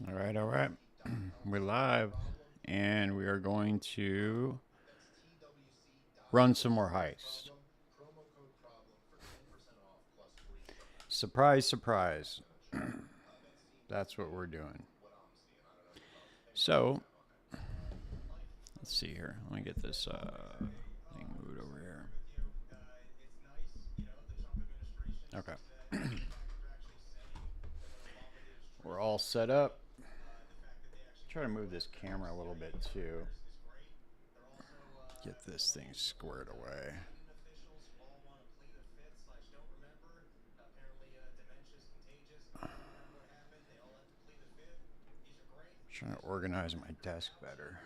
All right, all right. We're live, and we are going to run some more heists. Surprise, surprise. That's what we're doing. So, let's see here. Let me get this thing moved over here. Okay. We're all set up. Try to move this camera a little bit too. Get this thing squared away. Trying to organize my desk better.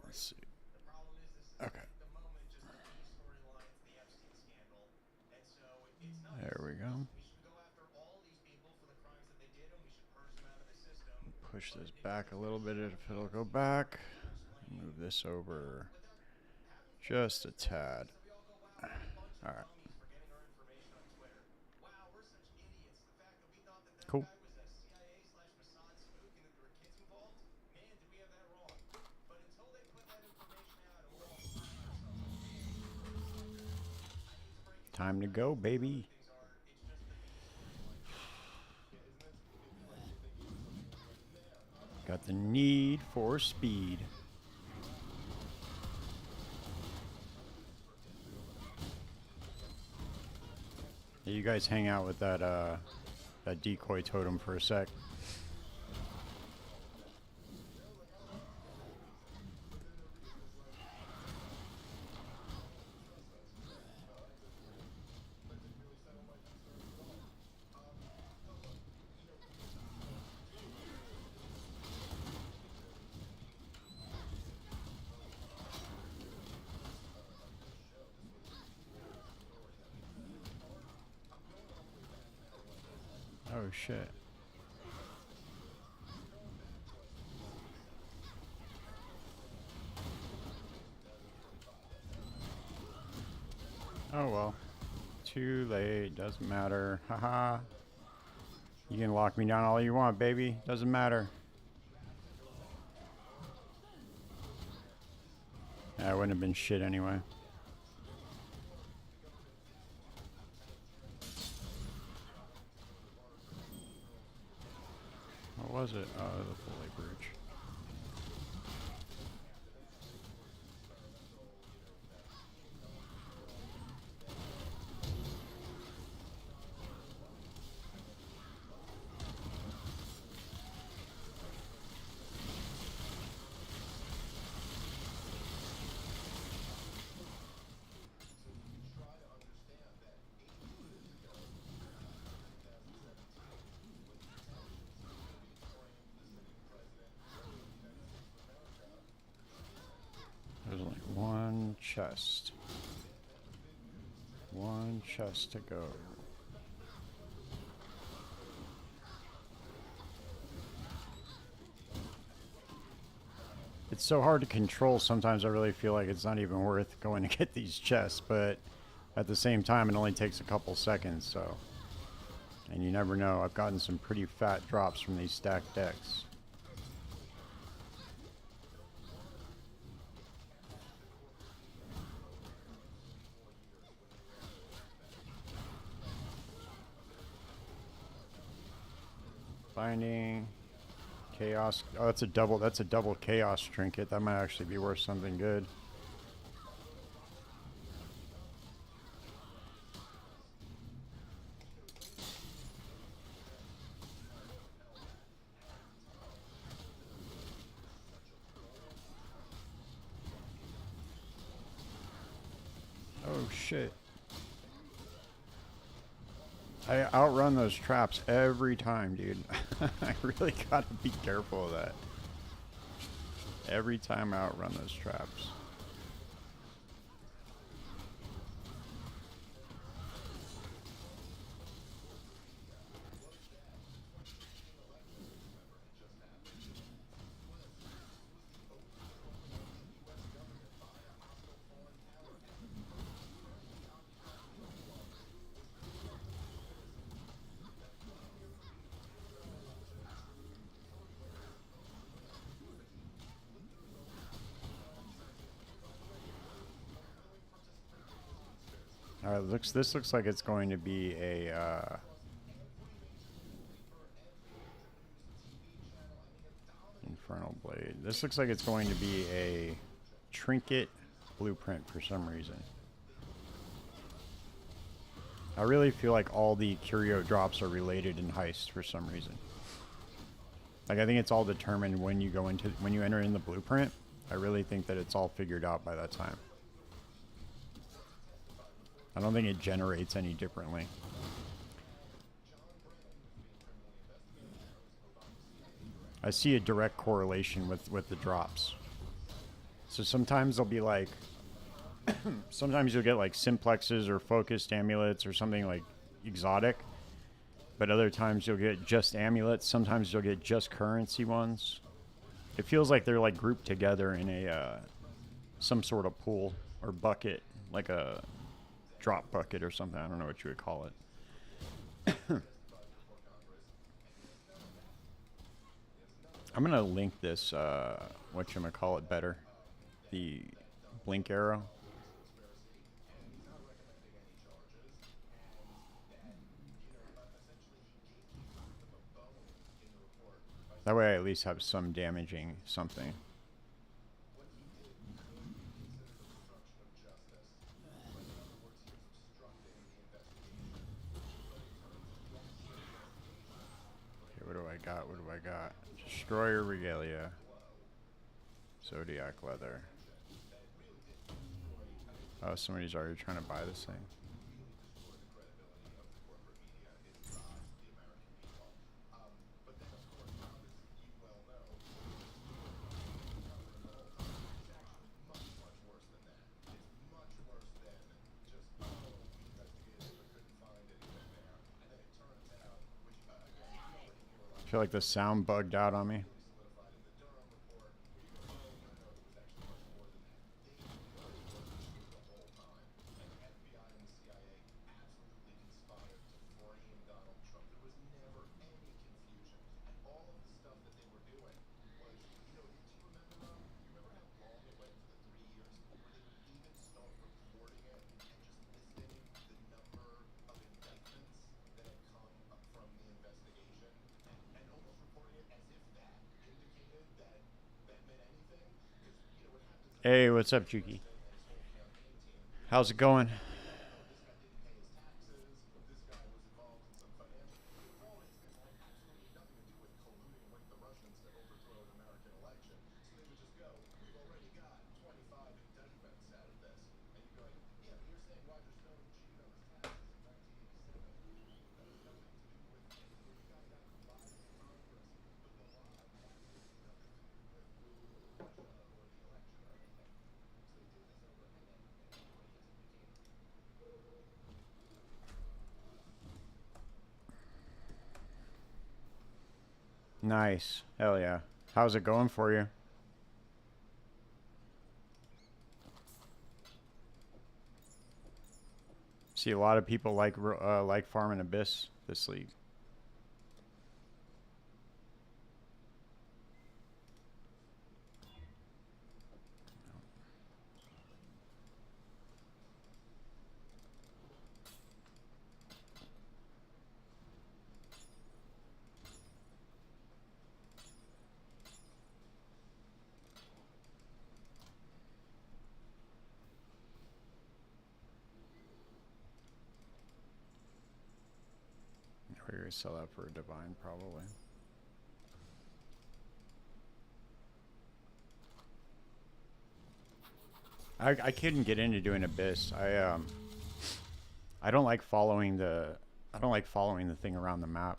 Let's see. Okay. There we go. Push this back a little bit if it'll go back. Move this over just a tad. All right. Cool. Time to go, baby. Got the need for speed. Hey, you guys hang out with that decoy totem for a sec. Oh shit. Oh well. Too late. Doesn't matter. Haha. You can lock me down all you want, baby. Doesn't matter. Yeah, it wouldn't have been shit anyway. What was it? Oh, the Foley Bridge. There's only one chest. One chest to go. It's so hard to control. Sometimes I really feel like it's not even worth going to get these chests, but at the same time, it only takes a couple seconds, so. And you never know. I've gotten some pretty fat drops from these stacked decks. Binding. Chaos. Oh, that's a double chaos trinket. That might actually be worth something good. Oh shit. I outrun those traps every time, dude. I really gotta be careful of that. Every time I outrun those traps. This looks like it's going to be a Infernal Blade. This looks like it's going to be a trinket blueprint for some reason. I really feel like all the curio drops are related in Heist for some reason. Like I think it's all determined when you enter in the blueprint. I really think that it's all figured out by that time. I don't think it generates any differently. I see a direct correlation with the drops. So sometimes they'll be like, sometimes you'll get like simplexes or focused amulets or something like exotic. But other times you'll get just amulets. Sometimes you'll get just currency ones. It feels like they're like grouped together in a some sort of pool or bucket, like a drop bucket or something. I don't know what you would call it. I'm gonna link this whatchamacallit better. The blink arrow. That way I at least have some damaging something. Okay, what do I got? What do I got? Destroyer Regalia. Zodiac Leather. Oh, somebody's already trying to buy this thing. I feel like the sound bugged out on me. Hey, what's up, Juki? How's it going? Nice. Hell yeah. How's it going for you? See a lot of people like farming Abyss this league. We're gonna sell that for a divine, probably. I couldn't get into doing Abyss. I don't like following the thing around the map.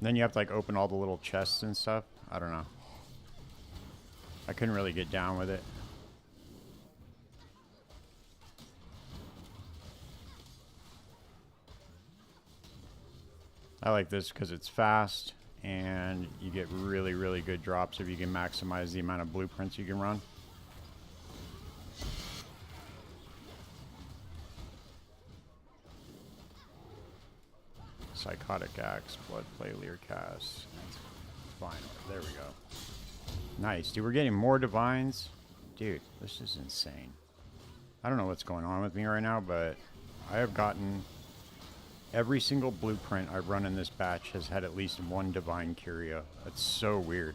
Then you have to like open all the little chests and stuff. I don't know. I couldn't really get down with it. I like this because it's fast and you get really, really good drops if you can maximize the amount of blueprints you can run. Psychotic Axe, Bloodplay, Leer Cast. Fine. There we go. Nice. Dude, we're getting more divines. Dude, this is insane. I don't know what's going on with me right now, but I have gotten every single blueprint I've run in this batch has had at least one divine curio. That's so weird.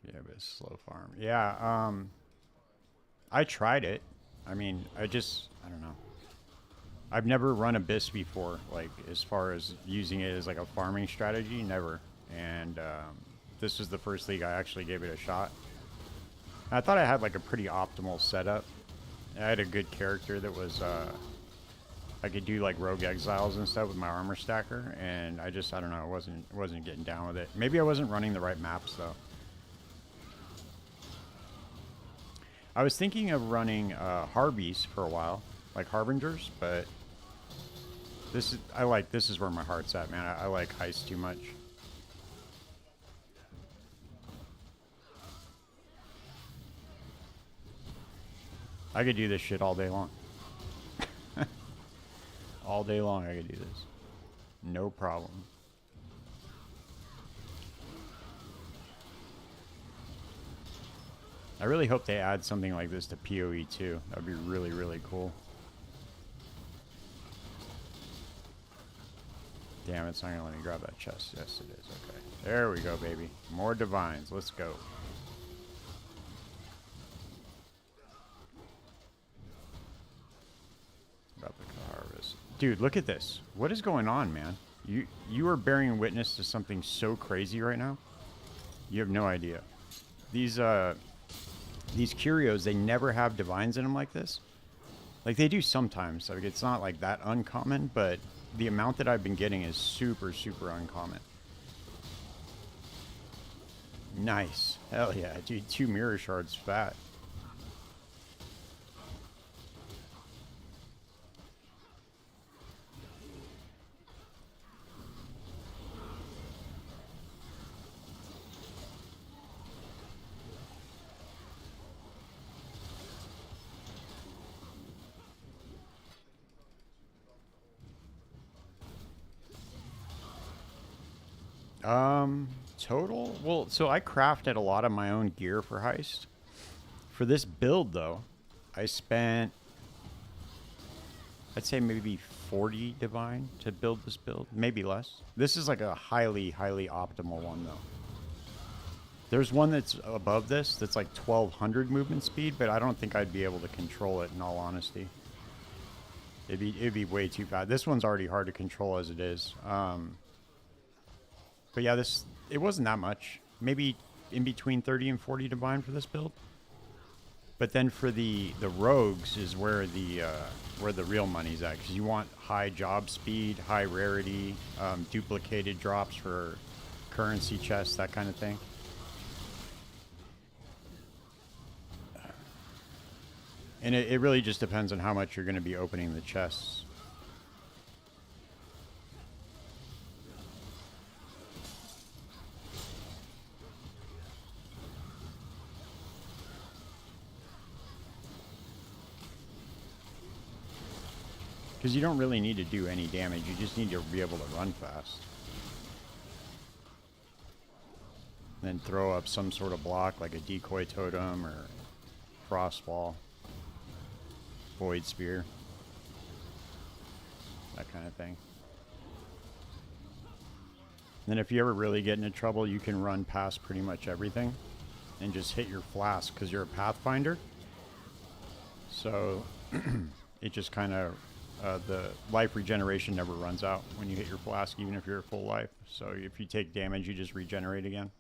Yeah, but it's slow farm. Yeah, I tried it. I mean, I don't know. I've never run Abyss before, like, as far as using it as, like, a farming strategy, never. And, this was the first league I actually gave it a shot. I thought I had, like, a pretty optimal setup. I had a good character that was, I could do, like, rogue exiles and stuff with my armor stacker, and I don't know, I wasn't getting down with it. Maybe I wasn't running the right maps, though. I was thinking of running Harbies for a while, like Harbingers, but this is where my heart's at, man. I like Heist too much. I could do this shit all day long. All day long I could do this. No problem. I really hope they add something like this to PoE too. That would be really, really cool. Damn, it's not gonna let me grab that chest. Yes, it is. Okay. There we go, baby. More divines. Let's go. About the harvest. Dude, look at this. What is going on, man? You are bearing witness to something so crazy right now. You have no idea. These curios, they never have divines in them like this. Like, they do sometimes. Like, it's not like that uncommon, but the amount that I've been getting is super, super uncommon. Nice. Hell yeah, dude. 2 mirror shards fat. Total? Well, so I crafted a lot of my own gear for Heist. For this build, though, I spent, I'd say maybe 40 divine to build this build. Maybe less. This is like a highly, highly optimal one, though. There's one that's above this that's like 1200 movement speed, but I don't think I'd be able to control it, in all honesty. It'd be way too fast. This one's already hard to control as it is. But yeah, it wasn't that much. Maybe in between 30 and 40 divine for this build. But then for the rogues is where the real money's at, because you want high job speed, high rarity, duplicated drops for currency chests, that kind of thing. And it really just depends on how much you're going to be opening the chests. Because you don't really need to do any damage, you just need to be able to run fast. And then throw up some sort of block like a decoy totem or frost wall, void spear, that kind of thing. And then if you ever really get into trouble, you can run past pretty much everything and just hit your flask because you're a pathfinder. So it just kind of the life regeneration never runs out when you hit your flask, even if you're at full life. So if you take damage, you just regenerate again.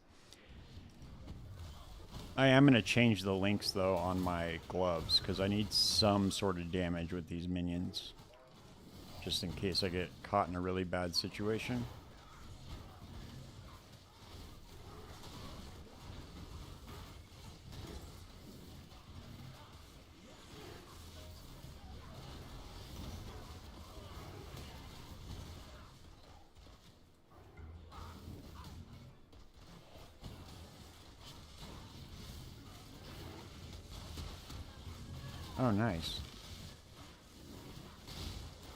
I am going to change the links, though, on my gloves, because I need some sort of damage with these minions, just in case I get caught in a really bad situation. Oh, nice.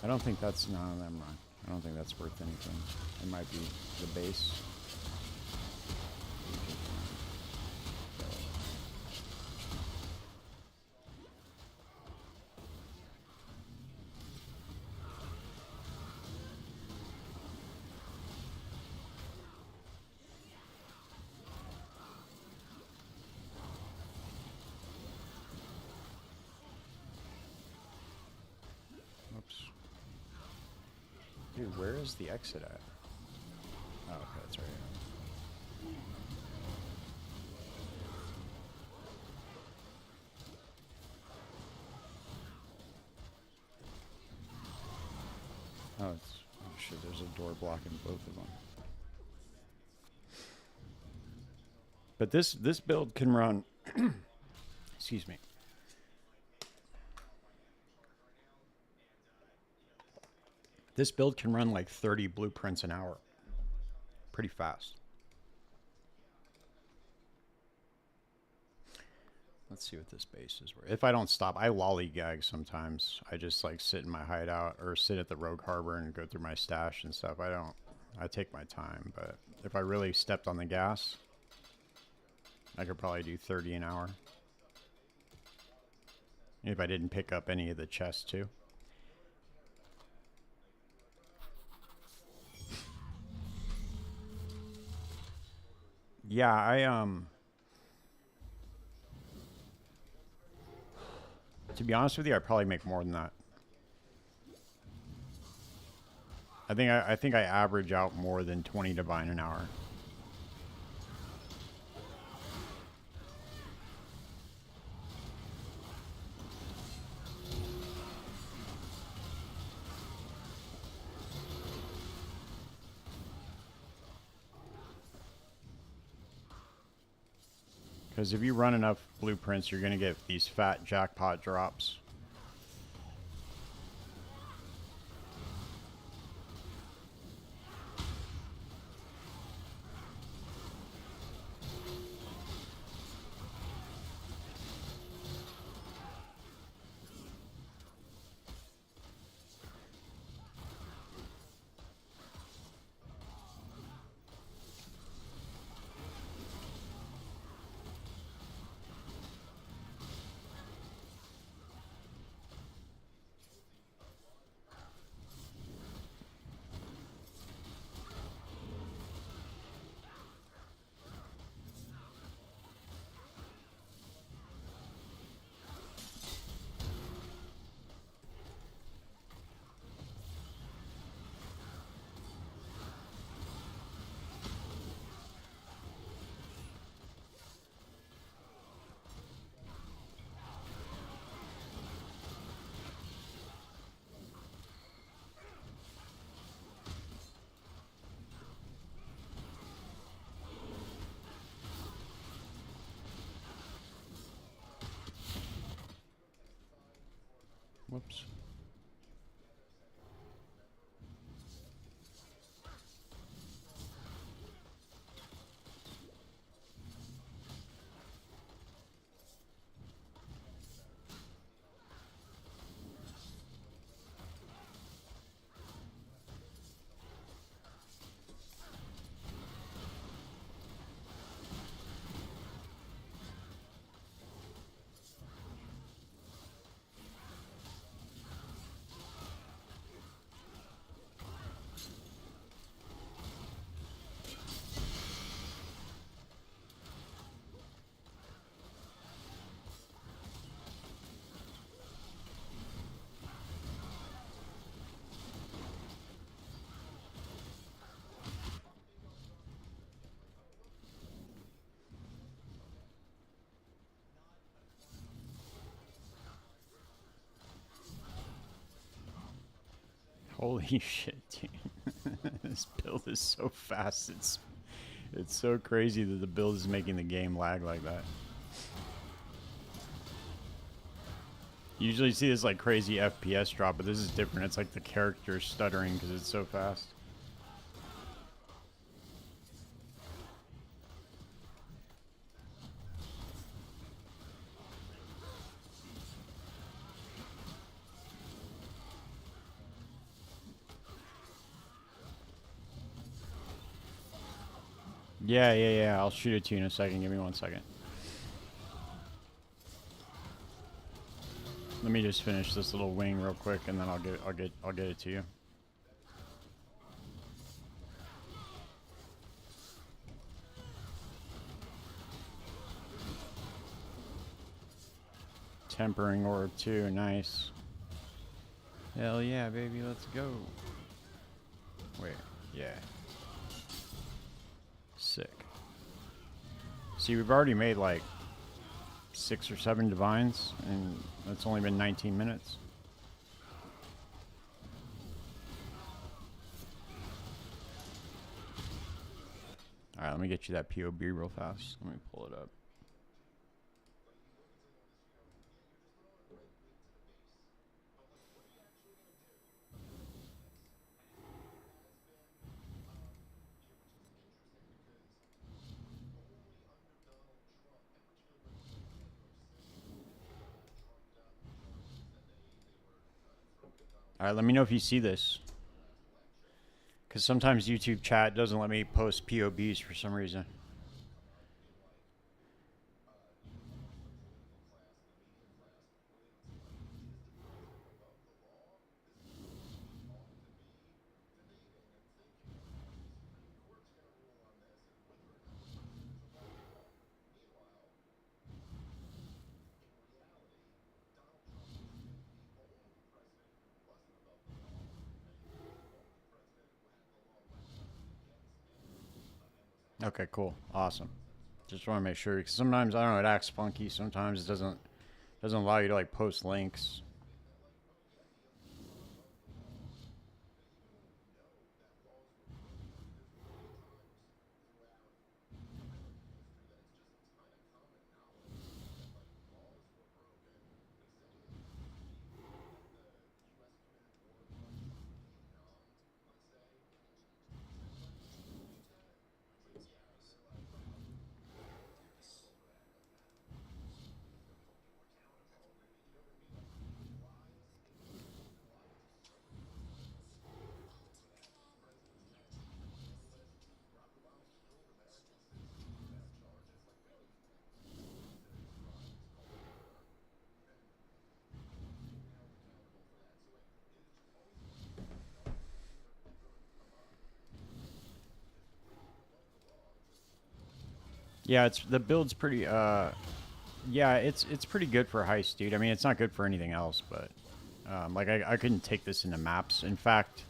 I don't think that's... No, never mind. I don't think that's worth anything. It might be the base. Whoops. Dude, where is the exit at? Oh, okay, that's right here. Oh, it's... Oh, shit, there's a door blocking both of them. But this build can run... Excuse me. This build can run like 30 blueprints an hour. Pretty fast. Let's see what this base is worth. If I don't stop, I lollygag sometimes. I just like sit in my hideout or sit at the Rogue Harbor and go through my stash and stuff. I take my time, but if I really stepped on the gas, I could probably do 30 an hour. If I didn't pick up any of the chests too. Yeah, to be honest with you, I probably make more than that. I think I average out more than 20 divine an hour. Because if you run enough blueprints, you're going to get these fat jackpot drops. Whoops. Holy shit, dude. This build is so fast. It's so crazy that the build is making the game lag like that. You usually see this like crazy FPS drop, but this is different. It's like the character stuttering because it's so fast. Yeah. I'll shoot it to you in a second. Give me 1 second. Let me just finish this little wing real quick, and then I'll get it to you. Tempering orb too, nice. Hell yeah, baby, let's go. Wait, yeah. Sick. See, we've already made like 6 or 7 divines, and it's only been 19 minutes. Alright, let me get you that POB real fast. Let me pull it up. Alright, let me know if you see this. Because sometimes YouTube chat doesn't let me post POBs for some reason. Okay, cool. Awesome. Just want to make sure, because sometimes, I don't know, it acts funky. Sometimes it doesn't allow you to like post links. Yeah, the build's pretty yeah, it's pretty good for heist, dude. I mean, it's not good for anything else, but like I couldn't take this into maps. In fact,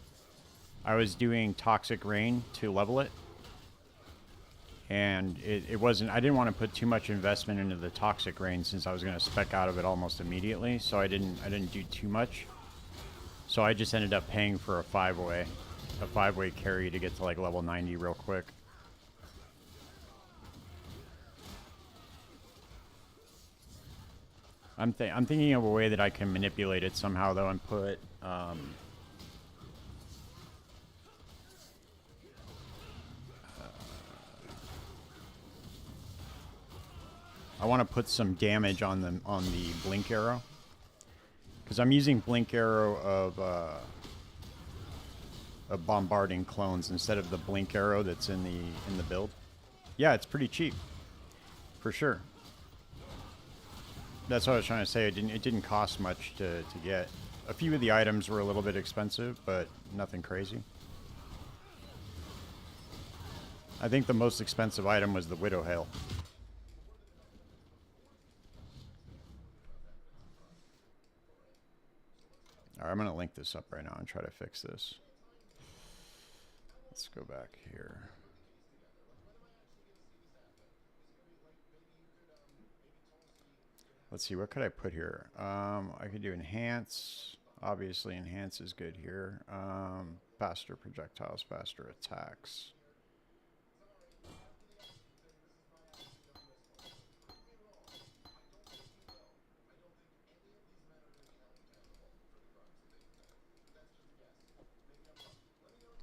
I was doing Toxic Rain to level it, and it wasn't. I didn't want to put too much investment into the Toxic Rain since I was going to spec out of it almost immediately. So I didn't do too much. So I just ended up paying for a five-way carry to get to like level 90 real quick. I'm thinking of a way that I can manipulate it somehow though, and put I want to put some damage on the blink arrow, because I'm using blink arrow of bombarding clones instead of the blink arrow that's in the build. Yeah, it's pretty cheap, for sure. That's what I was trying to say. It didn't cost much to get. A few of the items were a little bit expensive, but nothing crazy. I think the most expensive item was the Widow Hail. Alright, I'm going to link this up right now and try to fix this. Let's go back here. Let's see, what could I put here? I could do enhance. Obviously, enhance is good here. Faster projectiles, faster attacks.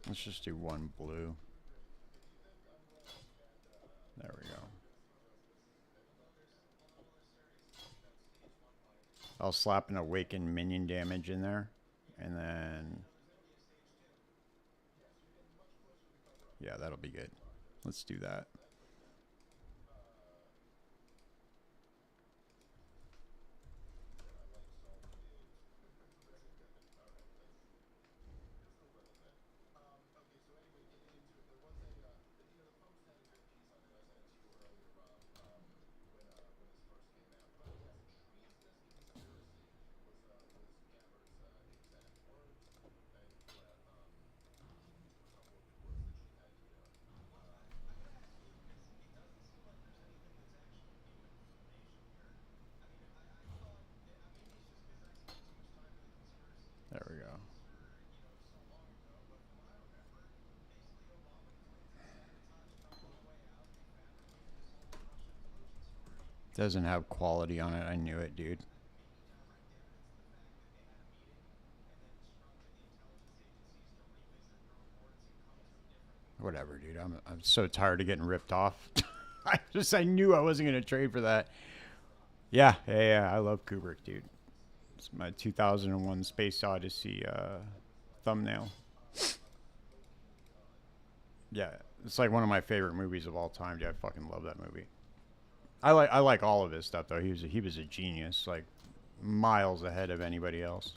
Let's just do one blue. There we go. I'll slap an awakened minion damage in there, and then yeah, that'll be good. Let's do that. Doesn't have quality on it. I knew it, dude. Whatever, dude. I'm so tired of getting ripped off. I knew I wasn't gonna trade for that. Yeah. I love Kubrick, dude. It's my 2001 Space Odyssey thumbnail. Yeah, it's like one of my favorite movies of all time, dude. I fucking love that movie. I like all of his stuff though. He was a genius, like miles ahead of anybody else.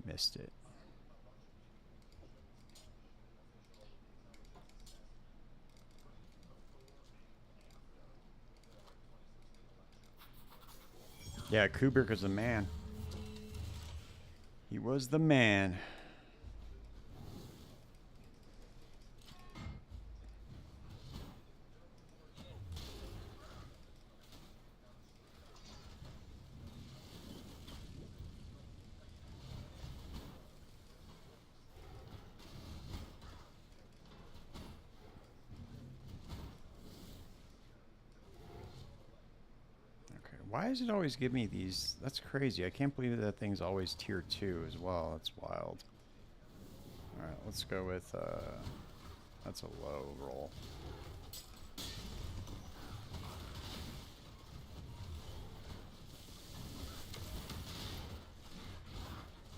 Missed it. Yeah, Kubrick was the man. He was the man. Why does it always give me these? That's crazy. I can't believe that thing's always tier 2 as well. That's wild. Alright, let's go with, that's a low roll.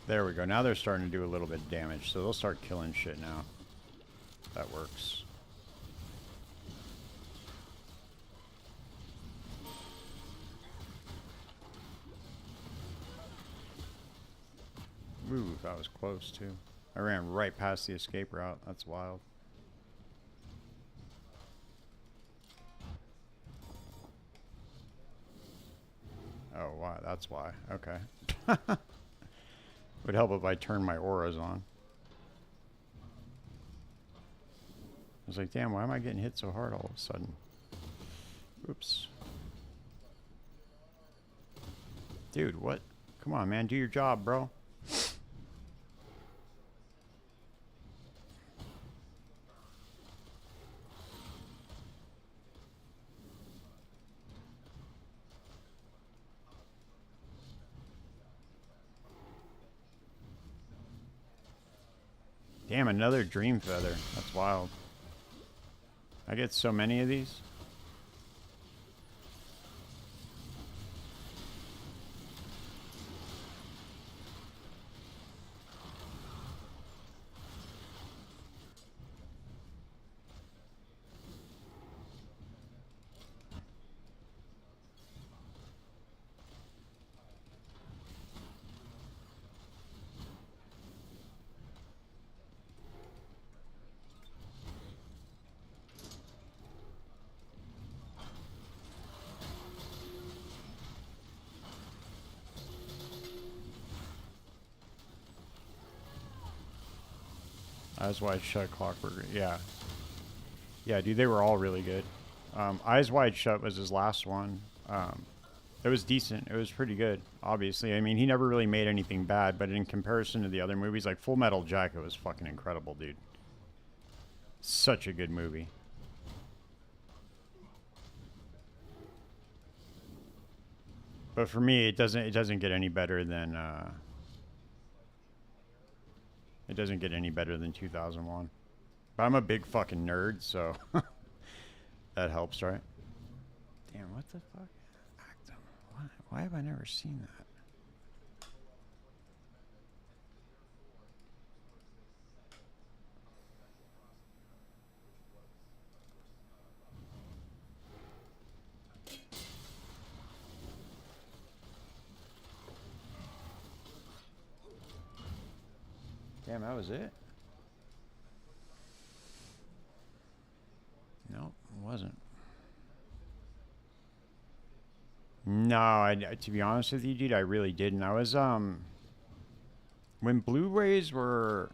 There we go. Now they're starting to do a little bit of damage, so they'll start killing shit now. That works. Ooh, that was close too. I ran right past the escape route. That's wild. Oh, wow. That's why. Okay. Would help if I turned my auras on. I was like, damn, why am I getting hit so hard all of a sudden? Oops. Dude, what? Come on, man. Do your job, bro. Damn, another dream feather. That's wild. I get so many of these. Eyes Wide Shut, Clockwork. Yeah. Yeah, dude, they were all really good. Eyes Wide Shut was his last one. It was decent. It was pretty good, obviously. I mean, he never really made anything bad, but in comparison to the other movies, like Full Metal Jacket was fucking incredible, dude. Such a good movie. But for me, it doesn't get any better than it doesn't get any better than 2001. But I'm a big fucking nerd, so that helps, right? Damn, what the fuck? Actum. Why have I never seen that? Damn, that was it? Nope, it wasn't. No, to be honest with you, dude, I really didn't. I was, when Blu-rays were,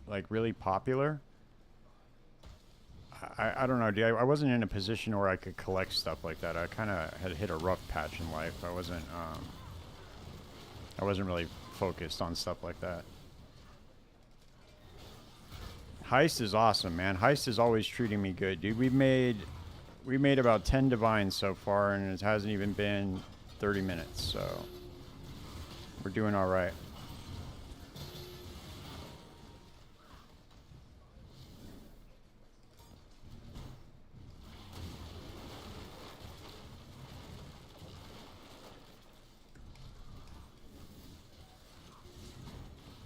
like, really popular, I don't know, dude, I wasn't in a position where I could collect stuff like that. I kind of had hit a rough patch in life. I wasn't, I wasn't really focused on stuff like that. Heist is awesome, man. Heist is always treating me good, dude. We made about 10 divines so far, and it hasn't even been 30 minutes, so we're doing all right.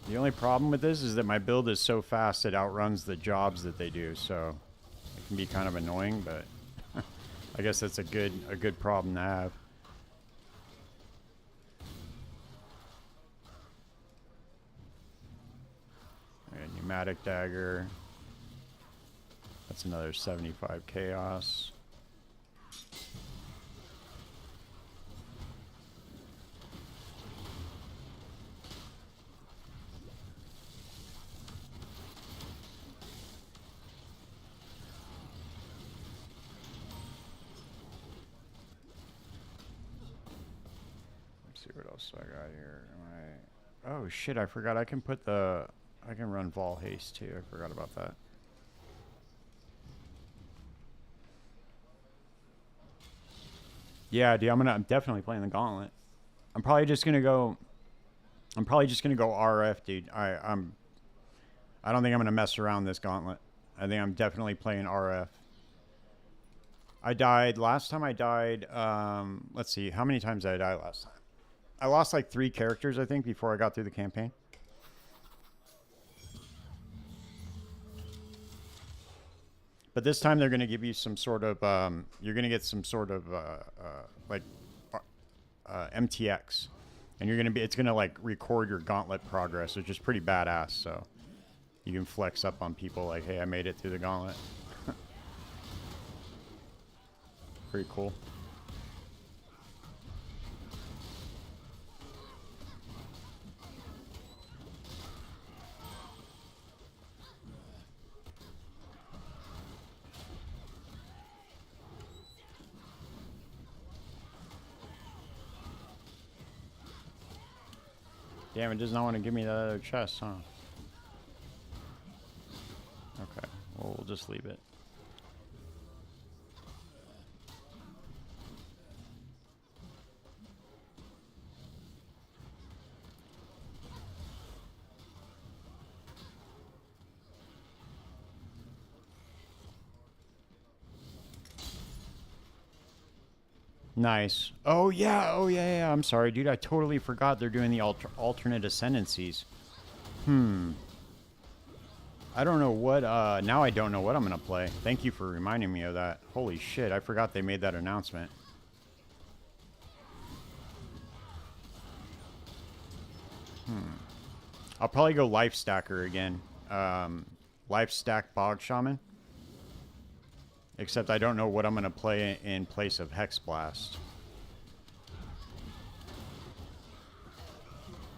The only problem with this is that my build is so fast it outruns the jobs that they do, so it can be kind of annoying, but I guess that's a good problem to have. Alright, pneumatic dagger. That's another 75 chaos. See what else I got here. Oh shit, I forgot I can run Vol Haste too. I forgot about that. Yeah, dude, I'm definitely playing the Gauntlet. I'm probably just gonna go RF, dude. I don't think I'm gonna mess around this Gauntlet. I think I'm definitely playing RF. I died last time I died, let's see, how many times did I die last time? I lost like 3 characters, I think, before I got through the campaign. But this time they're going to give you some sort of, you're going to get some sort of, MTX. And it's going to like record your Gauntlet progress, which is pretty badass, so you can flex up on people like, hey, I made it through the Gauntlet. Pretty cool. Damn, it does not want to give me that other chest, huh? Okay, well, we'll just leave it. Nice. Oh yeah. I'm sorry, dude. I totally forgot they're doing the alternate ascendancies. I don't know what. Now I don't know what I'm gonna play. Thank you for reminding me of that. Holy shit! I forgot they made that announcement. I'll probably go Life Stacker again. Life Stack Bog Shaman. Except I don't know what I'm going to play in place of Hex Blast.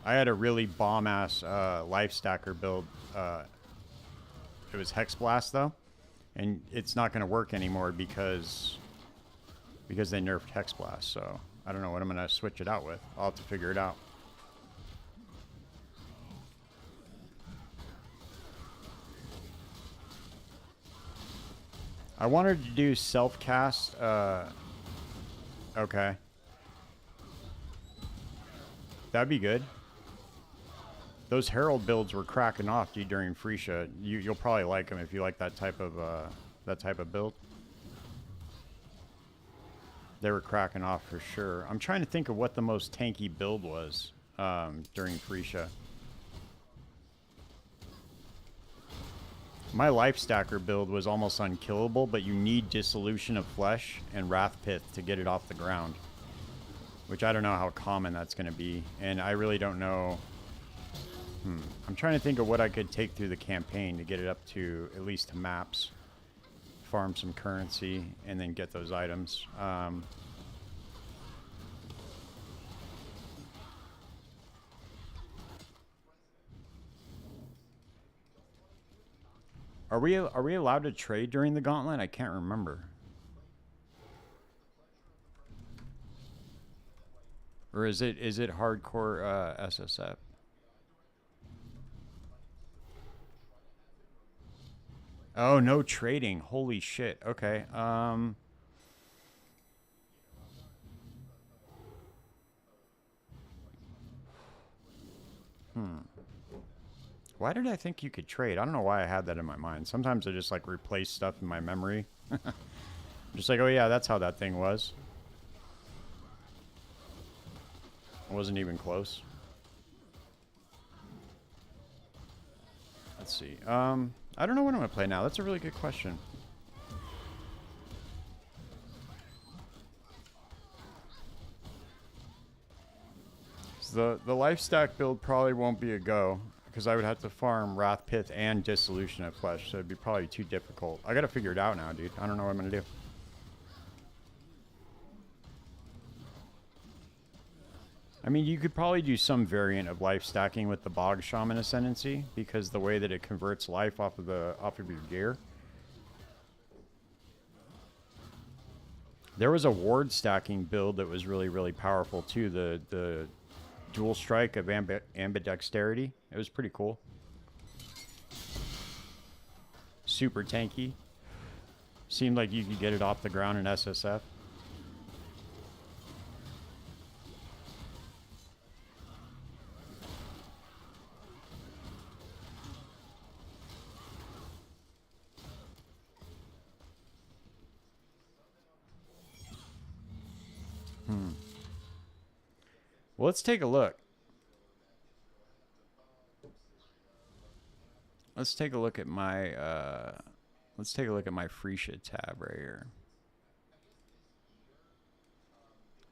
I had a really bomb-ass Life Stacker build. It was Hex Blast, though. And it's not going to work anymore because they nerfed Hex Blast. So I don't know what I'm going to switch it out with. I'll have to figure it out. I wanted to do self-cast. Okay. That'd be good. Those Herald builds were cracking off, dude, during Freesia. You'll probably like them if you like that type of build. They were cracking off for sure. I'm trying to think of what the most tanky build was during Freesia. My Life Stacker build was almost unkillable, but you need Dissolution of Flesh and Wrath Pith to get it off the ground. Which I don't know how common that's going to be. And I really don't know. I'm trying to think of what I could take through the campaign to get it up to at least maps. Farm some currency and then get those items. Are we allowed to trade during the Gauntlet? I can't remember. Or is it hardcore SSF? Oh, no trading. Holy shit. Okay. Why did I think you could trade? I don't know why I had that in my mind. Sometimes I just like replace stuff in my memory. Just like, oh yeah, that's how that thing was. It wasn't even close. Let's see. I don't know what I'm gonna play now. That's a really good question. So the life stack build probably won't be a go because I would have to farm Wrath Pith and Dissolution of Flesh, so it'd be probably too difficult. I gotta figure it out now, dude. I don't know what I'm gonna do. I mean, you could probably do some variant of life stacking with the Bog Shaman Ascendancy because the way that it converts life off of your gear. There was a ward stacking build that was really, really powerful too. The dual strike of ambidexterity. It was pretty cool. Super tanky. Seemed like you could get it off the ground in SSF. Well, let's take a look. Let's take a look at my Freesia tab right here.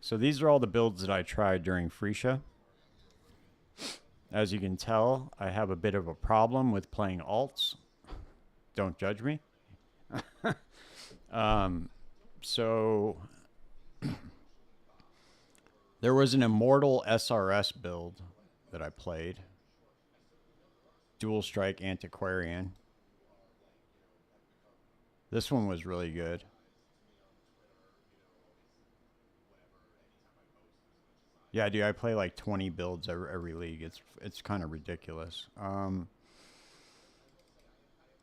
So these are all the builds that I tried during Freesia. As you can tell, I have a bit of a problem with playing alts. Don't judge me. So there was an Immortal SRS build that I played. Dual Strike Antiquarian. This one was really good. Yeah, dude, I play like 20 builds every league. It's kind of ridiculous.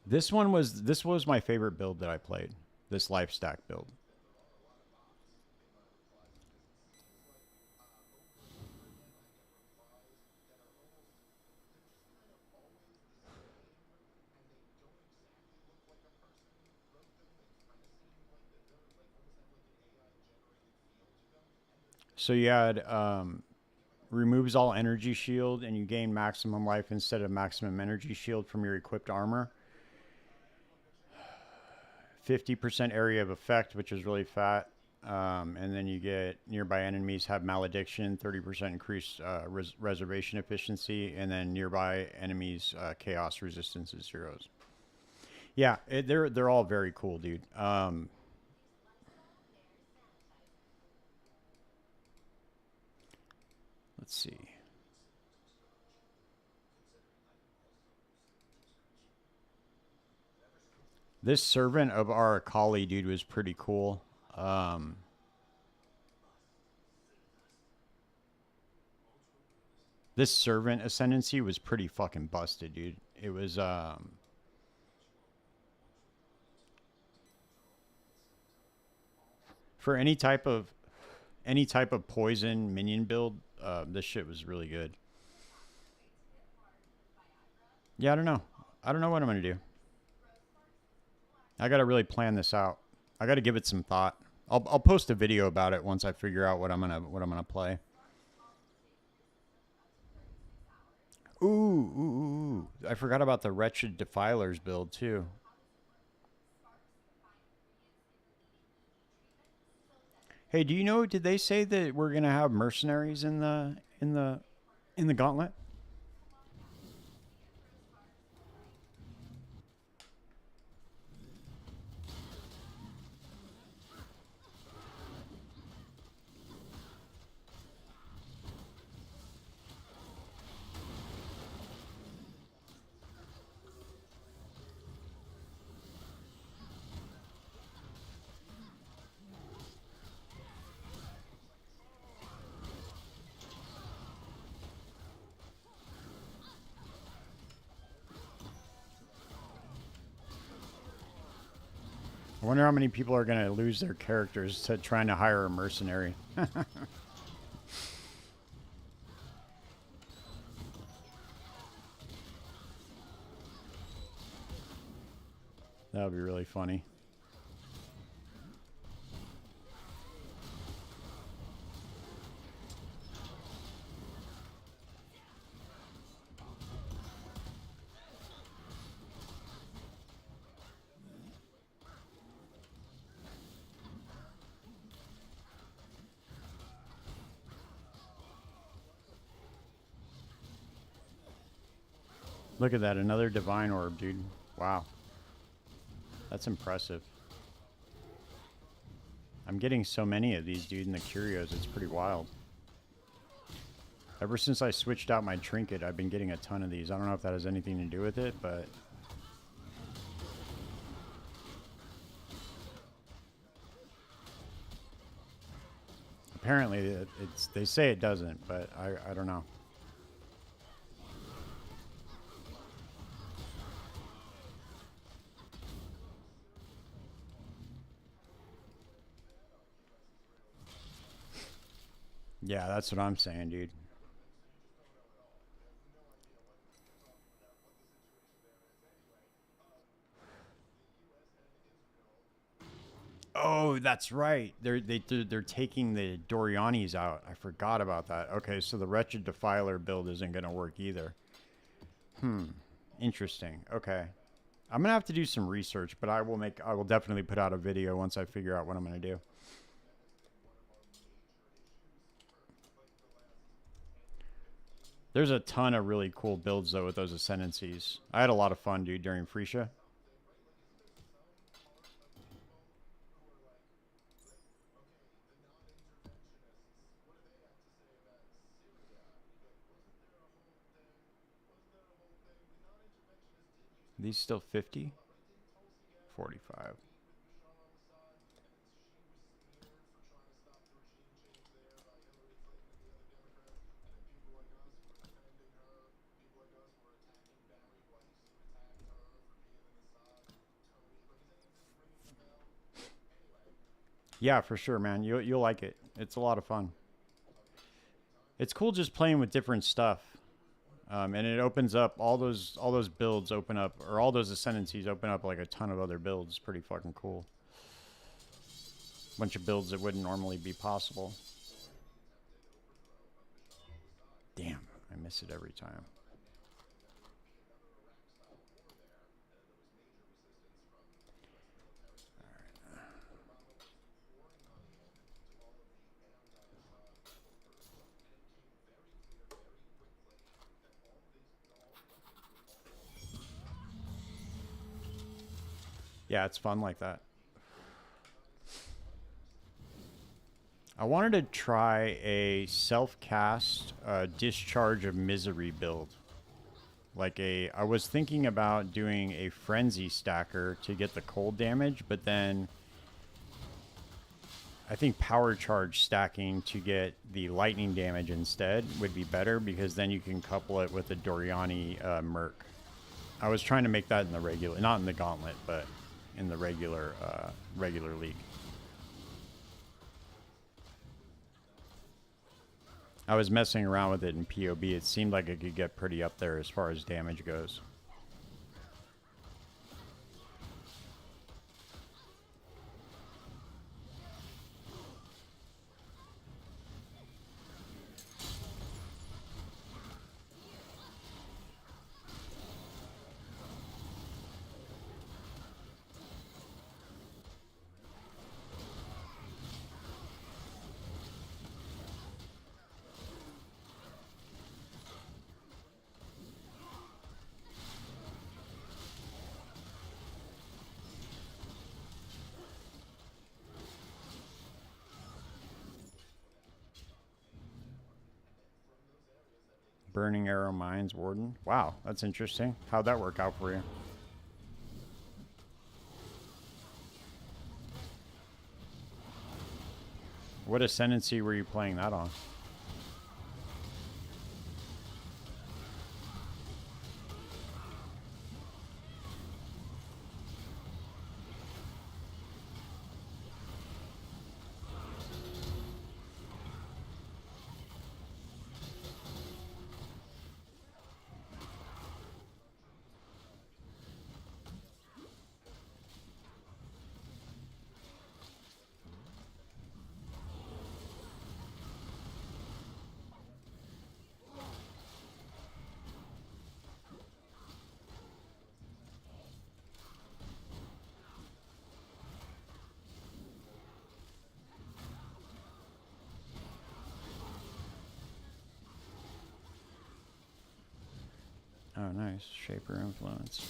This was my favorite build that I played. This life stack build. So you had removes all energy shield, and you gain maximum life instead of maximum energy shield from your equipped armor. 50% area of effect, which is really fat. And then you get nearby enemies have malediction, 30% increased reservation efficiency, and then nearby enemies chaos resistance is zeros. Yeah, they're all very cool, dude. Let's see. This Servant of our Akali, dude, was pretty cool. This Servant Ascendancy was pretty fucking busted, dude. It was, for any type of poison minion build, this shit was really good. Yeah, I don't know. I don't know what I'm gonna do. I gotta really plan this out. I gotta give it some thought. I'll post a video about it once I figure out what I'm gonna play. Ooh. I forgot about the Wretched Defilers build too. Hey, do you know? Did they say that we're gonna have mercenaries in the gauntlet? I wonder how many people are going to lose their characters to trying to hire a mercenary. That would be really funny. Look at that, another divine orb, dude. Wow. That's impressive. I'm getting so many of these, dude, in the curios. It's pretty wild. Ever since I switched out my trinket, I've been getting a ton of these. I don't know if that has anything to do with it, but... apparently, they say it doesn't, but I don't know. Yeah, that's what I'm saying, dude. Oh, that's right. They're taking the Dorianis out. I forgot about that. Okay, so the Wretched Defiler build isn't going to work either. Interesting. Okay. I'm going to have to do some research, but I will definitely put out a video once I figure out what I'm going to do. There's a ton of really cool builds, though, with those Ascendancies. I had a lot of fun, dude, during Freesia. These still 50? 45. Yeah, for sure, man. You'll like it. It's a lot of fun. It's cool just playing with different stuff. And it opens up all those builds open up, or all those ascendancies open up like a ton of other builds. Pretty fucking cool. Bunch of builds that wouldn't normally be possible. Damn, I miss it every time. Yeah, it's fun like that. I wanted to try a self-cast Discharge of Misery build. I was thinking about doing a Frenzy stacker to get the cold damage, but then I think Power Charge stacking to get the lightning damage instead would be better, because then you can couple it with the Doriani Merc. I was trying to make that in the regular, not in the Gauntlet, but in the regular league. I was messing around with it in POB. It seemed like it could get pretty up there as far as damage goes. Burning Arrow Mines Warden. Wow, that's interesting. How'd that work out for you? What ascendancy were you playing that on? Oh, nice. Shaper influence.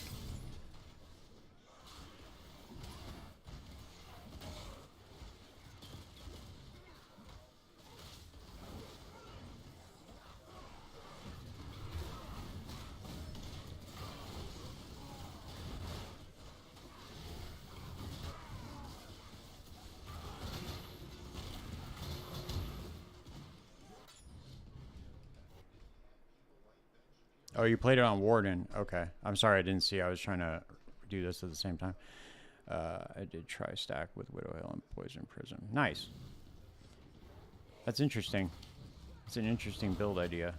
Oh, you played it on Warden. Okay. I'm sorry, I didn't see. I was trying to do this at the same time. I did try stack with Widow Hill and Poison Prism. Nice. That's interesting. It's an interesting build idea.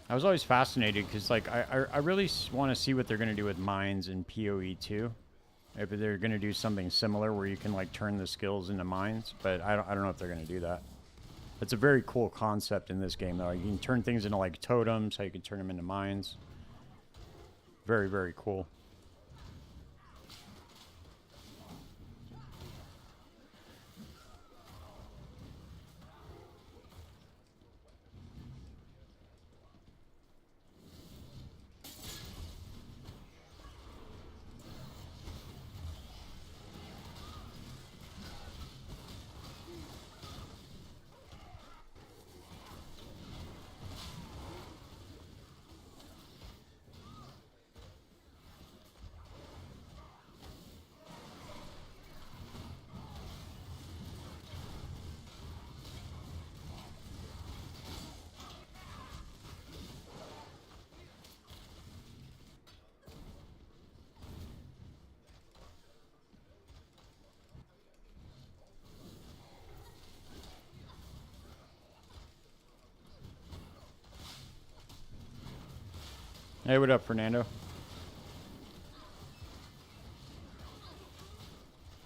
I was always fascinated because, like, I really want to see what they're going to do with mines in PoE 2. If they're going to do something similar where you can, like, turn the skills into mines. But I don't know if they're going to do that. It's a very cool concept in this game, though. You can turn things into, like, totems, how you can turn them into mines. Very, very cool. Hey, what up, Fernando?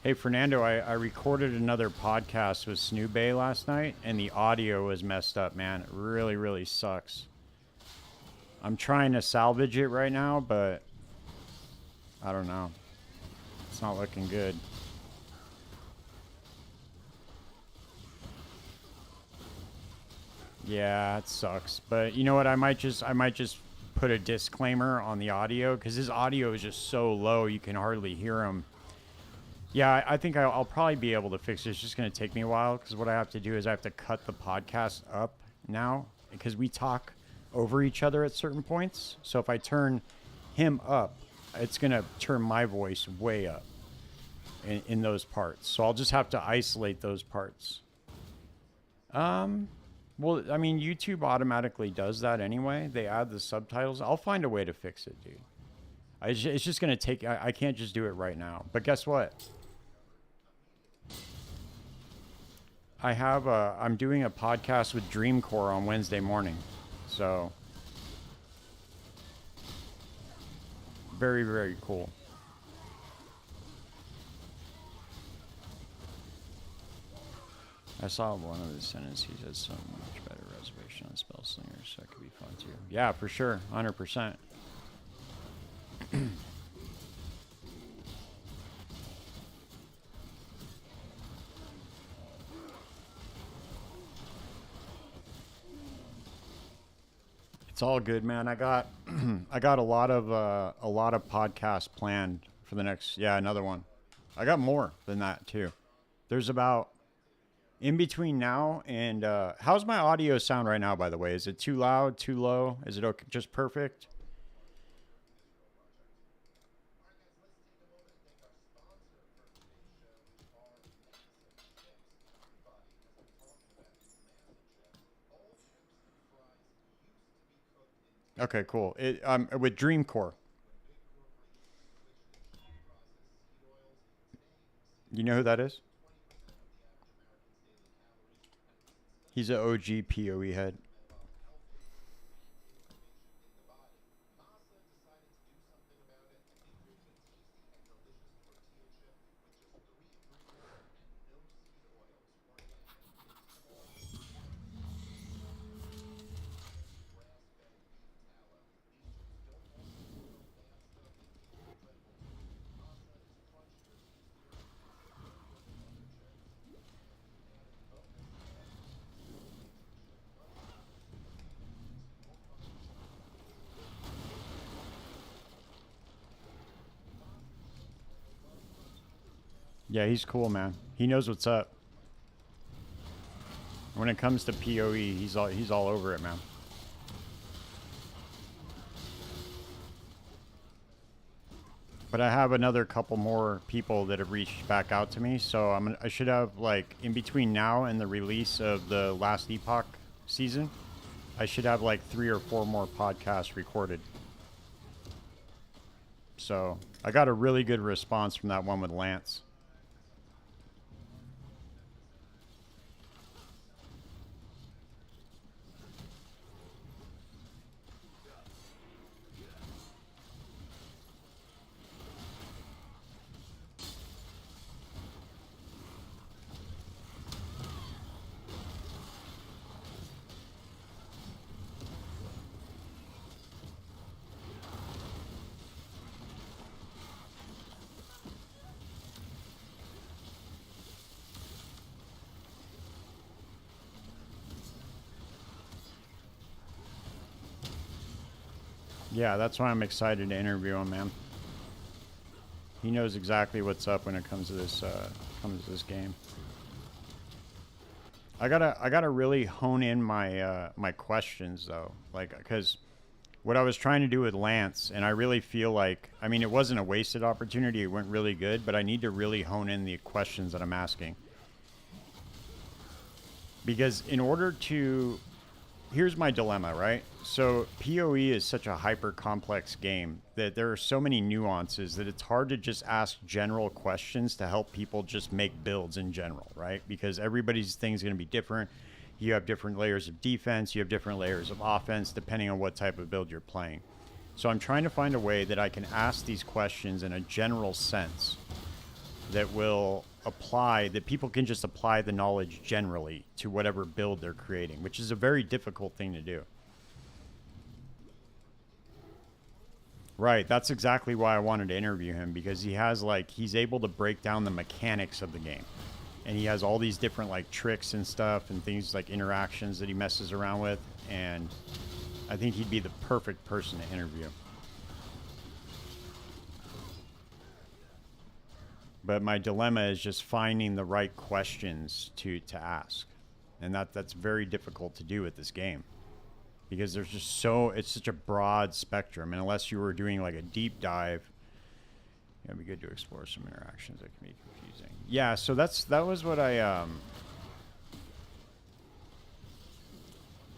Hey, Fernando, I recorded another podcast with Snoobay last night, and the audio was messed up, man. It really, really sucks. I'm trying to salvage it right now, but I don't know. It's not looking good. Yeah, it sucks. But you know what? I might just put a disclaimer on the audio because his audio is just so low you can hardly hear him. Yeah, I think I'll probably be able to fix it. It's just going to take me a while because what I have to do is I have to cut the podcast up now because we talk over each other at certain points. So if I turn him up, it's going to turn my voice way up in those parts. So I'll just have to isolate those parts. Well, I mean, YouTube automatically does that anyway. They add the subtitles. I'll find a way to fix it, dude. It's just going to take... I can't just do it right now. But guess what? I'm doing a podcast with Dreamcore on Wednesday morning. So... very, very cool. I saw one of his sentences. He said so much better reservation on spell slingers, so that could be fun too. Yeah, for sure, 100%. It's all good, man. I got I got a lot of podcasts planned for the next. Yeah, another one. I got more than that too. There's about in between now and how's my audio sound right now, by the way? Is it too loud, too low? Is it okay, just perfect? Okay, cool. It with Dreamcore. You know who that is? He's an OG PoE head. Yeah, he's cool, man. He knows what's up. When it comes to PoE, he's all over it, man. But I have another couple more people that have reached back out to me, so I should have, like, in between now and the release of the last Epoch season, I should have like 3 or 4 more podcasts recorded. So I got a really good response from that one with Lance. Yeah, that's why I'm excited to interview him, man. He knows exactly what's up when it comes to this game. I gotta really hone in my my questions though, like, because what I was trying to do with Lance, and I really feel like, I mean, it wasn't a wasted opportunity. It went really good, but I need to really hone in the questions that I'm asking. Because in order to, here's my dilemma, right? So PoE is such a hyper complex game that there are so many nuances that it's hard to just ask general questions to help people just make builds in general, right? Because everybody's thing is going to be different. You have different layers of defense, you have different layers of offense, depending on what type of build you're playing. So I'm trying to find a way that I can ask these questions in a general sense that will apply, that people can just apply the knowledge generally to whatever build they're creating, which is a very difficult thing to do. Right, that's exactly why I wanted to interview him, because he has, like, he's able to break down the mechanics of the game. And he has all these different, like, tricks and stuff and things like interactions that he messes around with. And I think he'd be the perfect person to interview. But my dilemma is just finding the right questions to ask. And that's very difficult to do with this game. Because there's just it's such a broad spectrum. And unless you were doing like a deep dive, it'd be good to explore some interactions that can be confusing. Yeah, so that was what I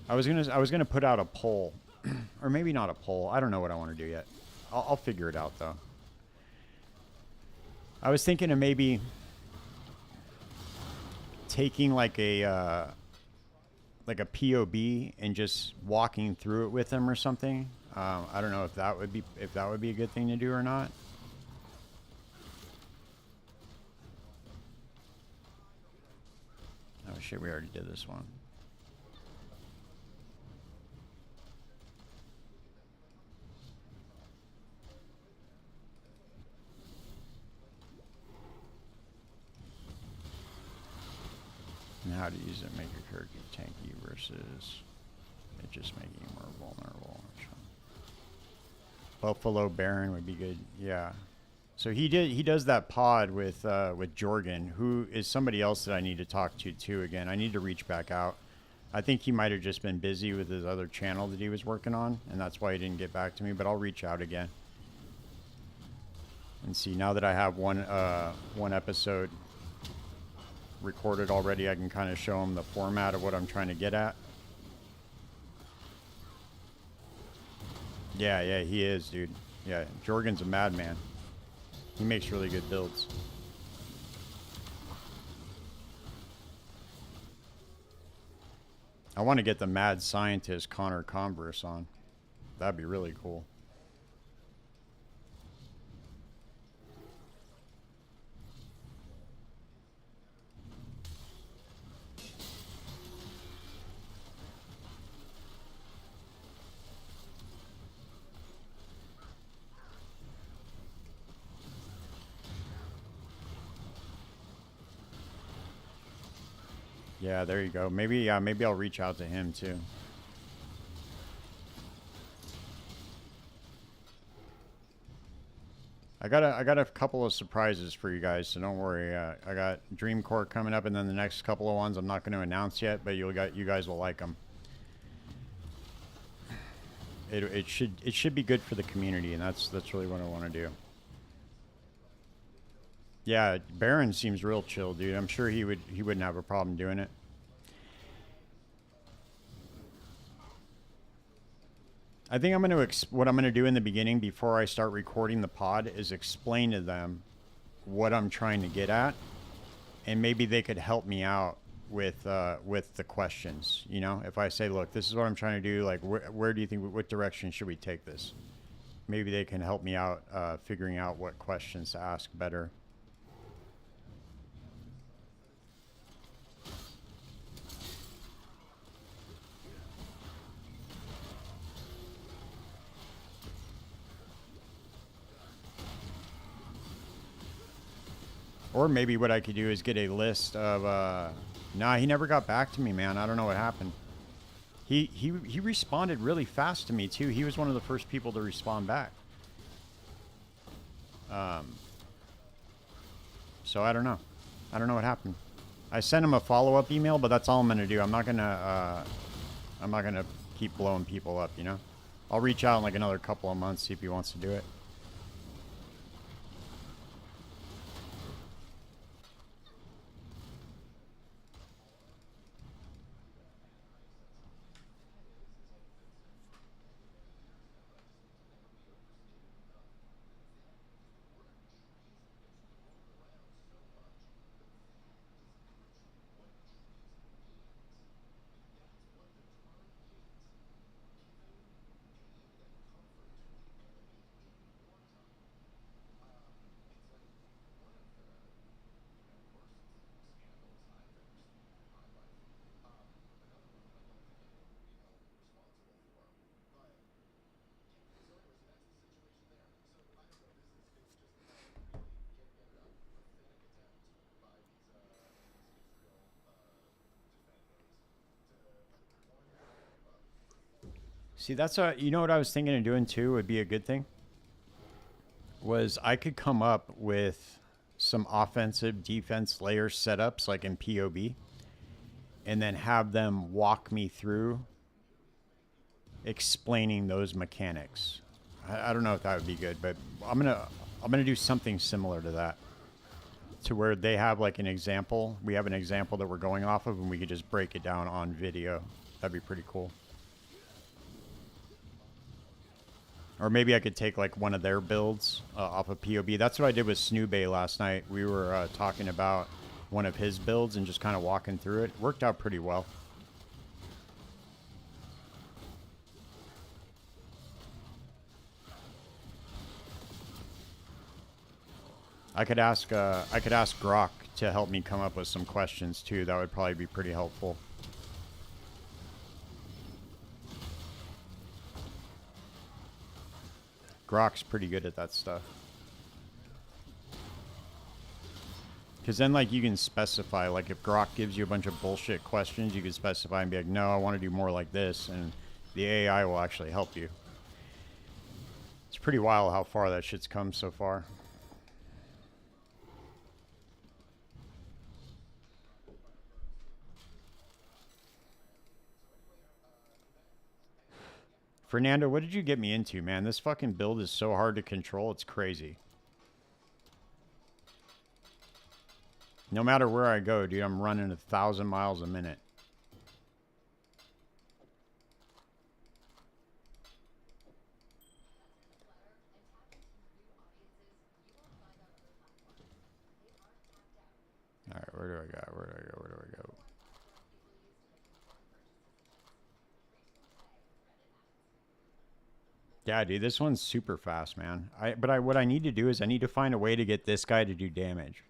was gonna put out a poll, or maybe not a poll. I don't know what I want to do yet. I'll figure it out though. I was thinking of maybe taking like a POB and just walking through it with them or something. I don't know if that would be a good thing to do or not. Oh shit, we already did this one. And how to use it, make your character tanky versus it just making you more vulnerable. Buffalo Baron would be good, yeah. So he does that pod with Jorgen, who is somebody else that I need to talk to too. Again, I need to reach back out. I think he might have just been busy with his other channel that he was working on, and that's why he didn't get back to me. But I'll reach out again and see. Now that I have one episode recorded already, I can kind of show him the format of what I'm trying to get at. Yeah, he is, dude. Yeah, Jorgen's a madman. He makes really good builds. I want to get the mad scientist Connor Converse on. That'd be really cool. Yeah, there you go. Maybe I'll reach out to him too. I got a couple of surprises for you guys, so don't worry. I got Dream Core coming up, and then the next couple of ones I'm not going to announce yet, but you guys will like them. It should be good for the community, and that's really what I want to do. Yeah, Baron seems real chill, dude. I'm sure he wouldn't have a problem doing it. I think what I'm gonna do in the beginning before I start recording the pod is explain to them what I'm trying to get at, and maybe they could help me out with the questions. You know, if I say, look, this is what I'm trying to do. Like, where do you think, what direction should we take this? Maybe they can help me out figuring out what questions to ask better. Or maybe what I could do is get a list of, nah, he never got back to me, man. I don't know what happened. He responded really fast to me, too. He was one of the first people to respond back. So I don't know. I don't know what happened. I sent him a follow-up email, but that's all I'm going to do. I'm not going to keep blowing people up, you know? I'll reach out in like another couple of months, see if he wants to do it. See, that's you know what I was thinking of doing too would be a good thing? Was I could come up with some offensive defense layer setups like in POB and then have them walk me through explaining those mechanics. I don't know if that would be good, but I'm gonna do something similar to that. To where they have like an example. We have an example that we're going off of and we could just break it down on video. That'd be pretty cool. Or maybe I could take like one of their builds off of POB. That's what I did with Snoobay last night. We were talking about one of his builds and just kind of walking through it. Worked out pretty well. I could ask Grok to help me come up with some questions too. That would probably be pretty helpful. Grok's pretty good at that stuff. Because then, like, you can specify, like, if Grok gives you a bunch of bullshit questions, you can specify and be like, no, I want to do more like this, and the AI will actually help you. It's pretty wild how far that shit's come so far. Fernando, what did you get me into, man? This fucking build is so hard to control. It's crazy. No matter where I go, dude, I'm running 1,000 miles a minute. All right, where do I go? Where do I go? Where do I go? Yeah, dude, this one's super fast, man. What I need to do is I need to find a way to get this guy to do damage.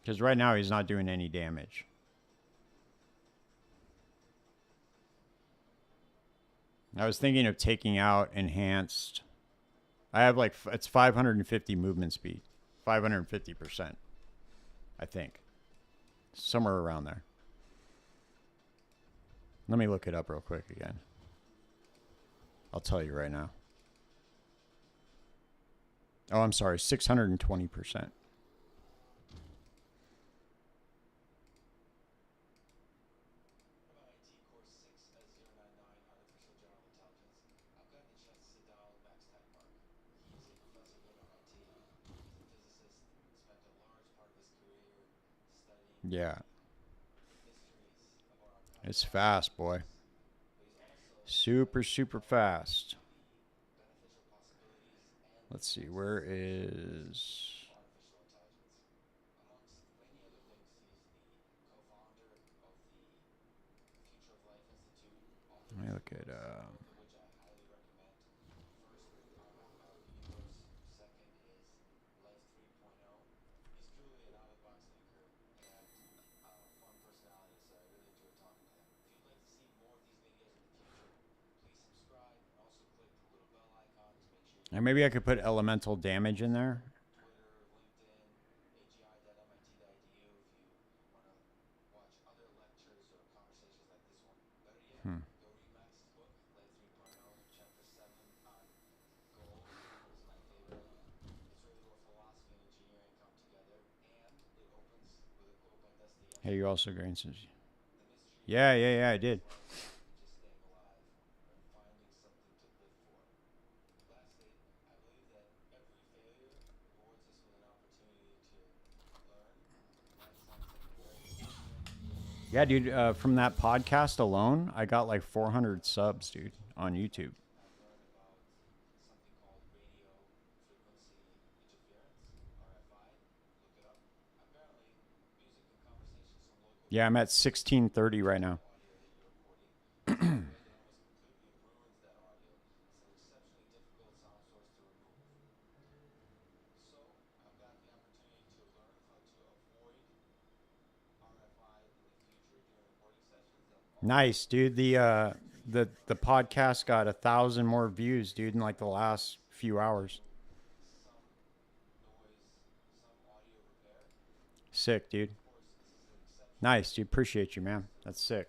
Because right now he's not doing any damage. I was thinking of taking out enhanced. I have like, it's 550 movement speed. 550%, I think. Somewhere around there. Let me look it up real quick again. I'll tell you right now. Oh, I'm sorry, 620%. Yeah. It's fast, boy. Super, super fast. Let's see, where is... Let me look at... And maybe I could put elemental damage in there. Hey, you also green since... Yeah, I did. Yeah, dude, from that podcast alone, I got like 400 subs, dude, on YouTube. Yeah, I'm at 1630 right now. Nice, dude. The podcast got 1,000 more views, dude, in like the last few hours. Sick, dude. Nice, dude. Appreciate you, man. That's sick.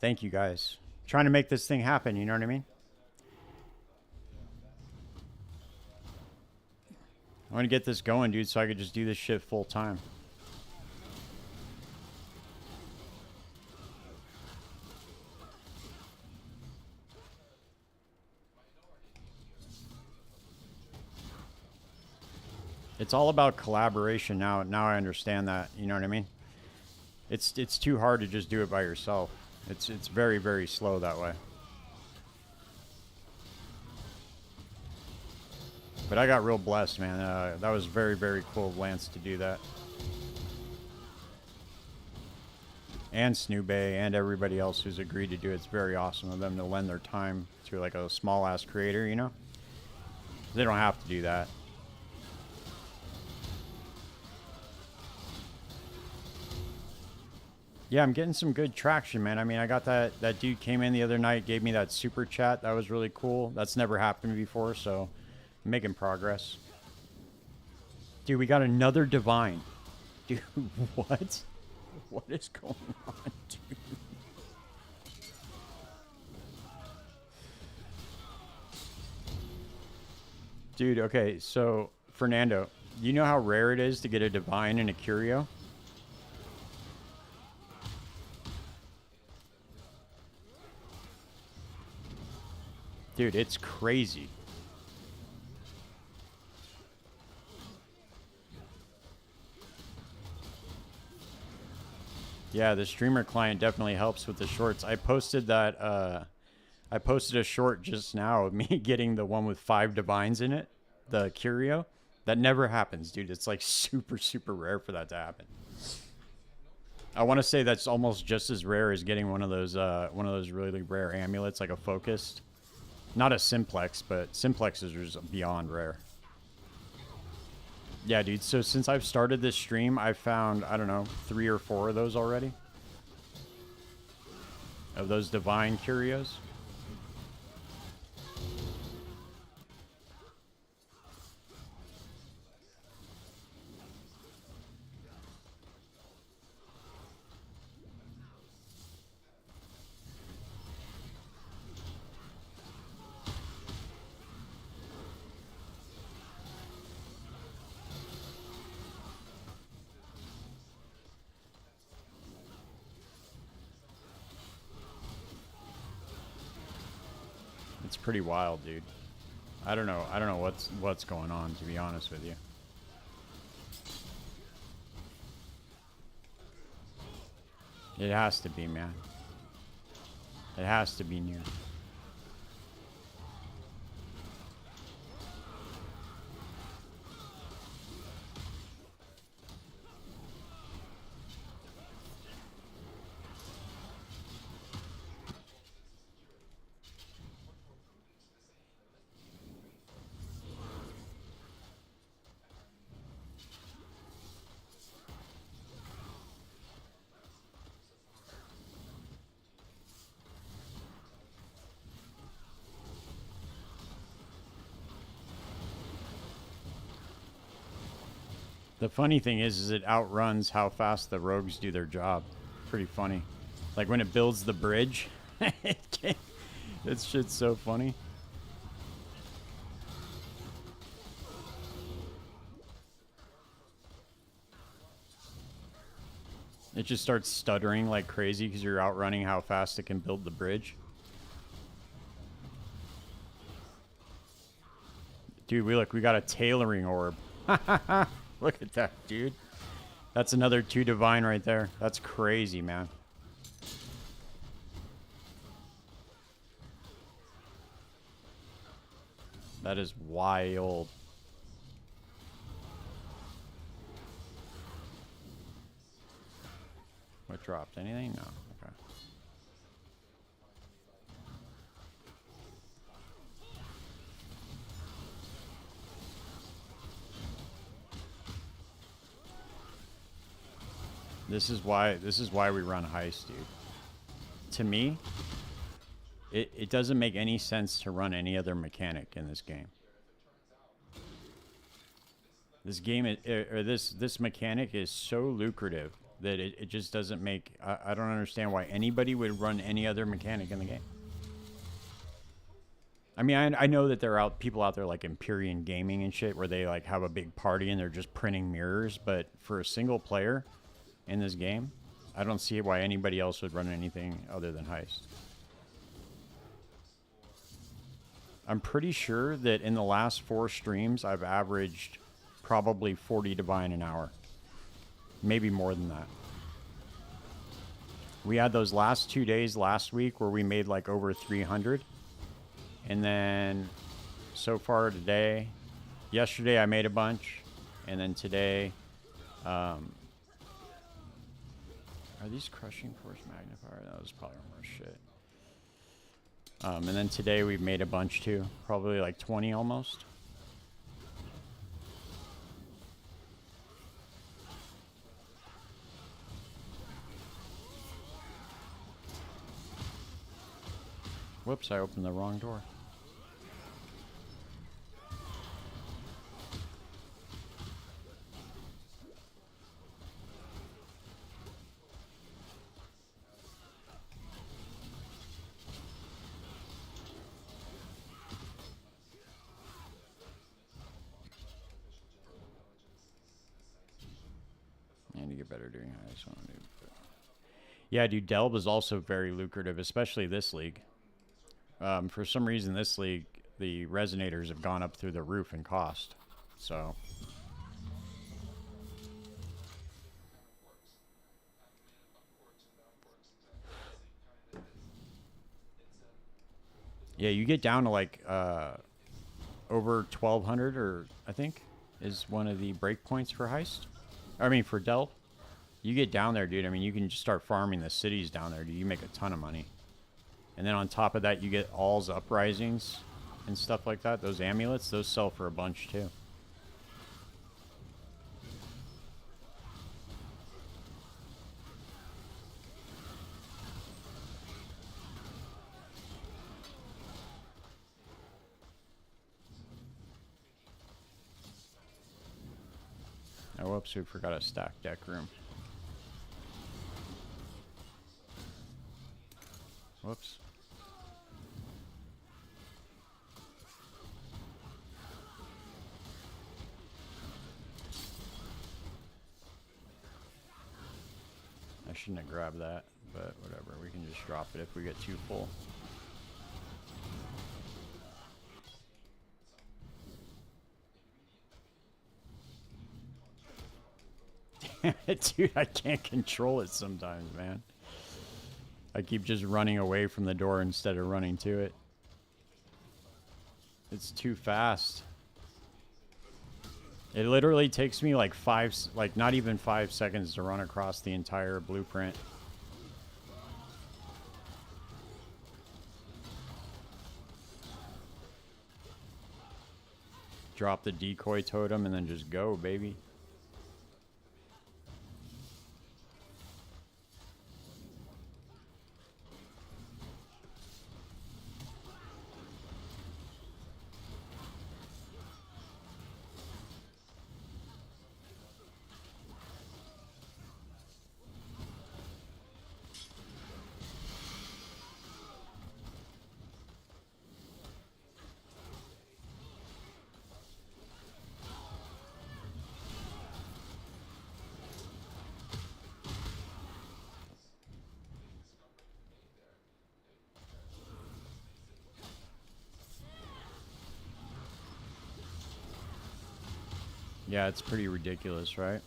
Thank you, guys. Trying to make this thing happen, you know what I mean? I want to get this going, dude, so I could just do this shit full time. It's all about collaboration now. Now I understand that, you know what I mean? It's too hard to just do it by yourself. It's very, very slow that way. But I got real blessed, man. That was very, very cool of Lance to do that. And Snoobe and everybody else who's agreed to do it. It's very awesome of them to lend their time to like a small ass creator, you know? They don't have to do that. Yeah, I'm getting some good traction, man. I mean, I got that dude came in the other night, gave me that super chat. That was really cool. That's never happened before, so I'm making progress. Dude, we got another divine. Dude, what? What is going on, dude? Dude, okay, so Fernando, you know how rare it is to get a divine and a curio? Dude, it's crazy. Yeah, the streamer client definitely helps with the shorts. I posted that I posted a short just now of me getting the one with 5 divines in it, the curio. That never happens, dude. It's like super, super rare for that to happen. I want to say that's almost just as rare as getting one of those really rare amulets, like a focused. Not a simplex, but simplexes are just beyond rare. Yeah, dude. So since I've started this stream, I've found, I don't know, 3 or 4 of those already. Of those divine curios. It's pretty wild, dude. I don't know what's going on, to be honest with you. It has to be, man. It has to be new. The funny thing is it outruns how fast the rogues do their job. Pretty funny. Like when it builds the bridge, it's shit's so funny. It just starts stuttering like crazy because you're outrunning how fast it can build the bridge. Dude, we got a tailoring orb. Look at that, dude. That's another 2 divine right there. That's crazy, man. That is wild. What dropped? Anything? No. Okay. This is why we run Heist, dude. To me, it doesn't make any sense to run any other mechanic in this game. This game or this mechanic is so lucrative that it just doesn't make. I don't understand why anybody would run any other mechanic in the game. I mean, I know that there are people out there like Empyrean Gaming and shit where they like have a big party and they're just printing mirrors, but for a single player in this game, I don't see why anybody else would run anything other than Heist. I'm pretty sure that in the last 4 streams, I've averaged probably 40 divine an hour. Maybe more than that. We had those last 2 days last week where we made like over 300. And then so far today, yesterday I made a bunch. And then today, are these crushing force magnifier? That was probably more shit. And then today we've made a bunch too. Probably like 20 almost. Whoops, I opened the wrong door. I need to get better doing that. Yeah, dude, Delve is also very lucrative, especially this league. For some reason, this league, the resonators have gone up through the roof in cost. So, yeah, you get down to like over 1,200, or I think is one of the breakpoints for Heist. I mean, for Delve. You get down there, dude. I mean, you can just start farming the cities down there, dude. You make a ton of money. And then on top of that, you get All's Uprisings and stuff like that. Those amulets, those sell for a bunch too. Oh, whoops, we forgot a stack deck room. Whoops. I shouldn't have grabbed that, but whatever. We can just drop it if we get too full. Dude, I can't control it sometimes, man. I keep just running away from the door instead of running to it. It's too fast. It literally takes me like not even 5 seconds to run across the entire blueprint. Drop the decoy totem and then just go, baby. Yeah, it's pretty ridiculous, right?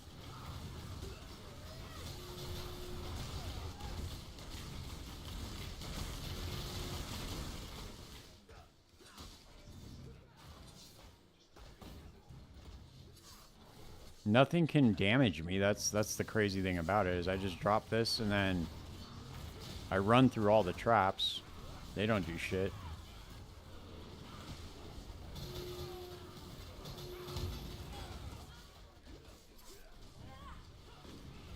Nothing can damage me. That's the crazy thing about it, is I just drop this and then I run through all the traps. They don't do shit.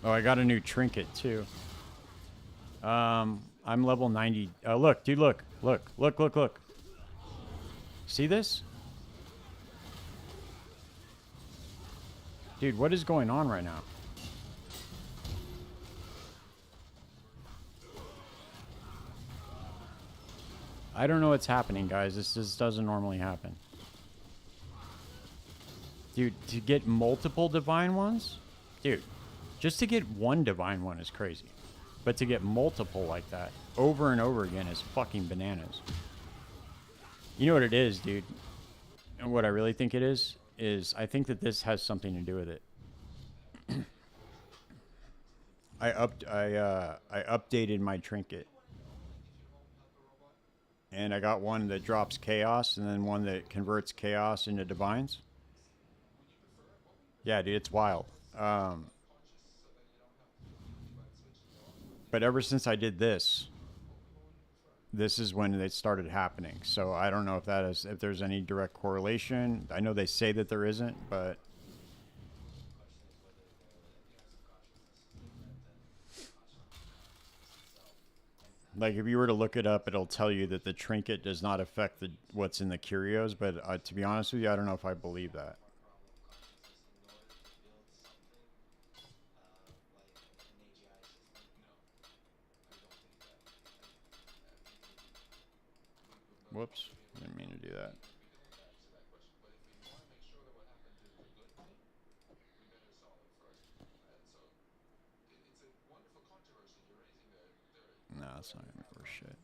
Oh, I got a new trinket too. I'm level 90. Oh, look, dude, look. See this? Dude, what is going on right now? I don't know what's happening, guys. This just doesn't normally happen. Dude, to get multiple divine ones? Dude, just to get one divine one is crazy. But to get multiple like that over and over again is fucking bananas. You know what it is, dude? And what I really think it is I think that this has something to do with it. I updated my trinket. And I got one that drops chaos and then one that converts chaos into divines. Yeah, dude, it's wild. But ever since I did this is when they started happening. So I don't know if there's any direct correlation. I know they say that there isn't, but like if you were to look it up, it'll tell you that the trinket does not affect what's in the curios. But to be honest with you, I don't know if I believe that. Whoops, didn't mean to do that. No, it's not even for shit.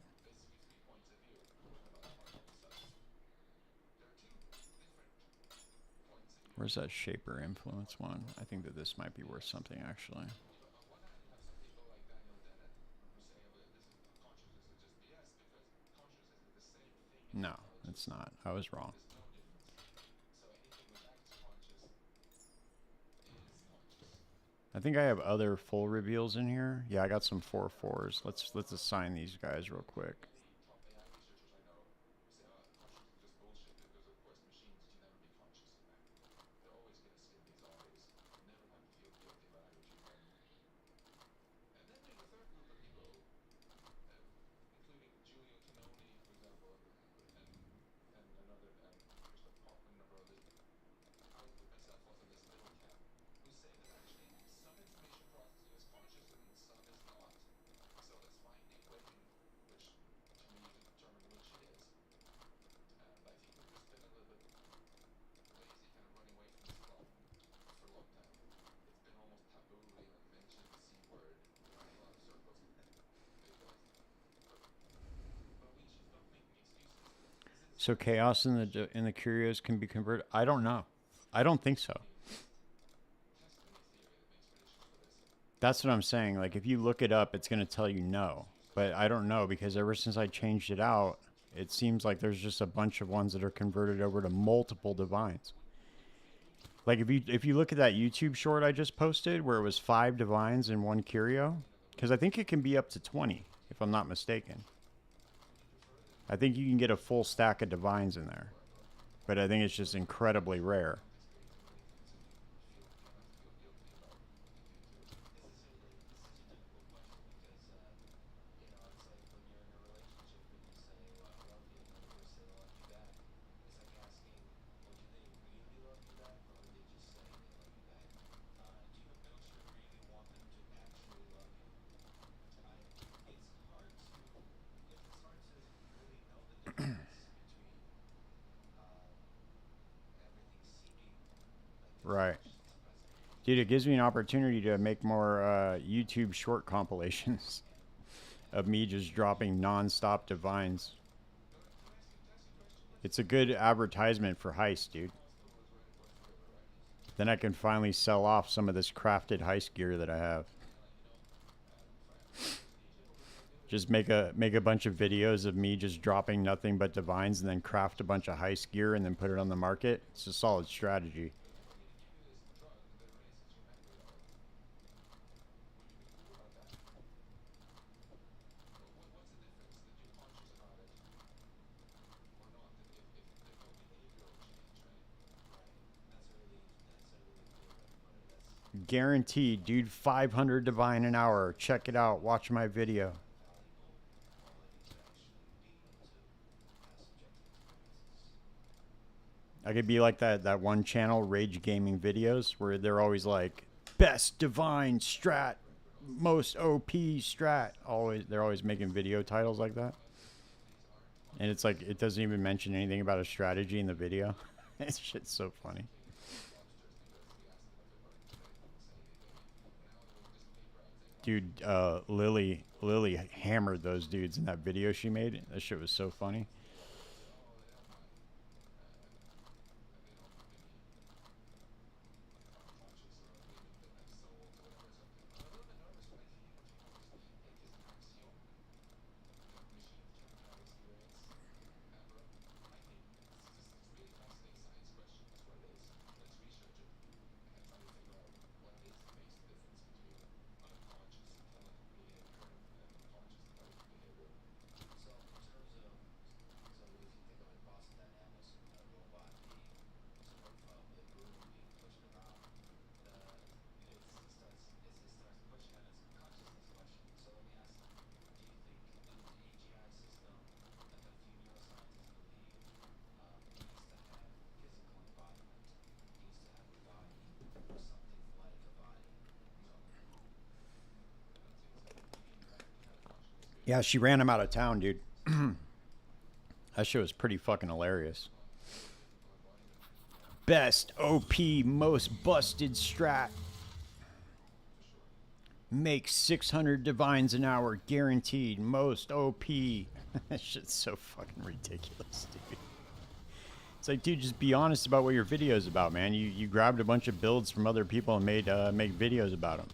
Where's that Shaper Influence one? I think that this might be worth something, actually. No, it's not. I was wrong. I think I have other full reveals in here. Yeah, I got some 4/4s. Let's assign these guys real quick. So chaos in the curios can be converted. I don't know. I don't think so. That's what I'm saying. Like, if you look it up, it's going to tell you no. But I don't know because ever since I changed it out, it seems like there's just a bunch of ones that are converted over to multiple divines. Like if you look at that YouTube short I just posted where it was 5 divines and 1 curio, because I think it can be up to 20 if I'm not mistaken. I think you can get a full stack of divines in there, but I think it's just incredibly rare. Right. Dude, it gives me an opportunity to make more YouTube short compilations of me just dropping non-stop divines. It's a good advertisement for Heist, dude. Then I can finally sell off some of this crafted Heist gear that I have. Just make a bunch of videos of me just dropping nothing but divines and then craft a bunch of Heist gear and then put it on the market. It's a solid strategy. Guaranteed, dude. 500 divine an hour. Check it out. Watch my video. I could be like that one channel, Rage Gaming Videos, where they're always like, best divine strat, most OP strat. They're always making video titles like that. And it's like, it doesn't even mention anything about a strategy in the video. It's shit's so funny. Dude, Lily hammered those dudes in that video she made. That shit was so funny. Yeah, she ran him out of town, dude. That shit was pretty fucking hilarious. Best OP, most busted strat. Makes 600 divines an hour guaranteed. Most OP. That shit's so fucking ridiculous, dude. It's like, dude, just be honest about what your video's about, man. You grabbed a bunch of builds from other people and made make videos about them.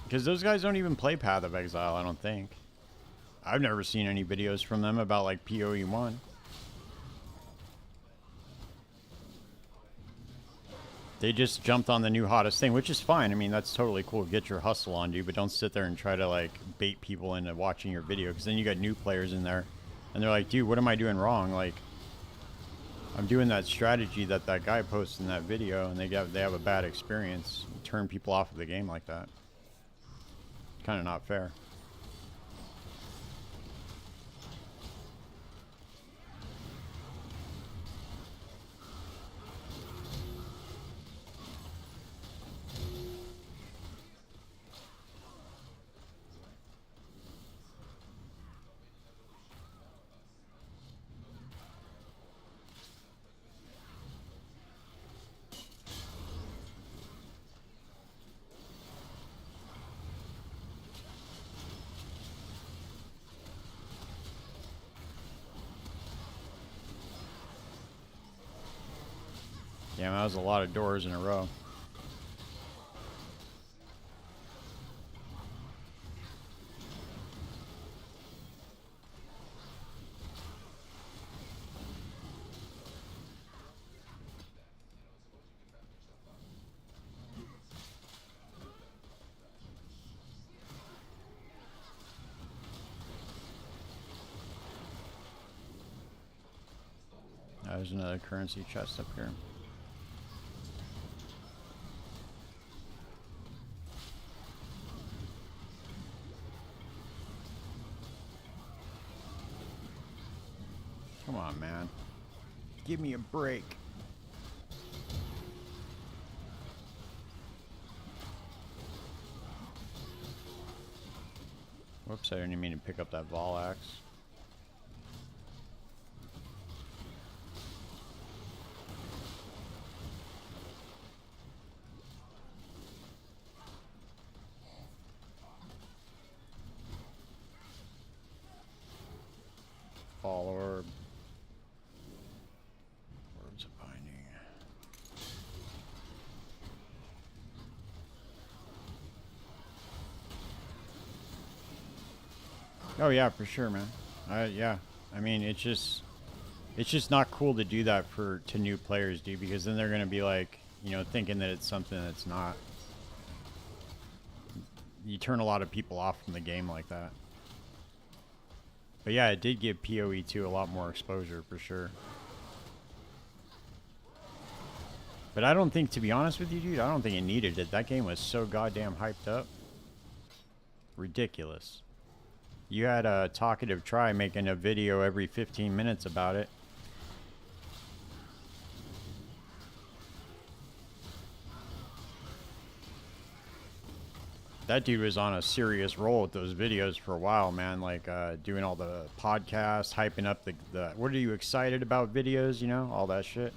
Because those guys don't even play Path of Exile, I don't think. I've never seen any videos from them about, like, PoE 1. They just jumped on the new hottest thing, which is fine. I mean, that's totally cool. Get your hustle on, dude. But don't sit there and try to, like, bait people into watching your video. Because then you got new players in there. And they're like, dude, what am I doing wrong? Like, I'm doing that strategy that guy posted in that video. And they have a bad experience. You turn people off of the game like that. Kind of not fair. Damn, that was a lot of doors in a row. There's another currency chest up here. Come on, man. Give me a break. Whoops, I didn't mean to pick up that ball axe. Fall orb. Orbs of binding. Oh yeah, for sure, man. Yeah. I mean, it's just not cool to do that to new players, dude, because then they're gonna be like, you know, thinking that it's something that's not. You turn a lot of people off from the game like that. But yeah, it did give PoE 2 a lot more exposure for sure. But I don't think, to be honest with you, dude, I don't think it needed it. That game was so goddamn hyped up. Ridiculous. You had a Talkative Try making a video every 15 minutes about it. That dude was on a serious roll with those videos for a while, man. Like doing all the podcasts, hyping up the what are you excited about videos, you know, all that shit.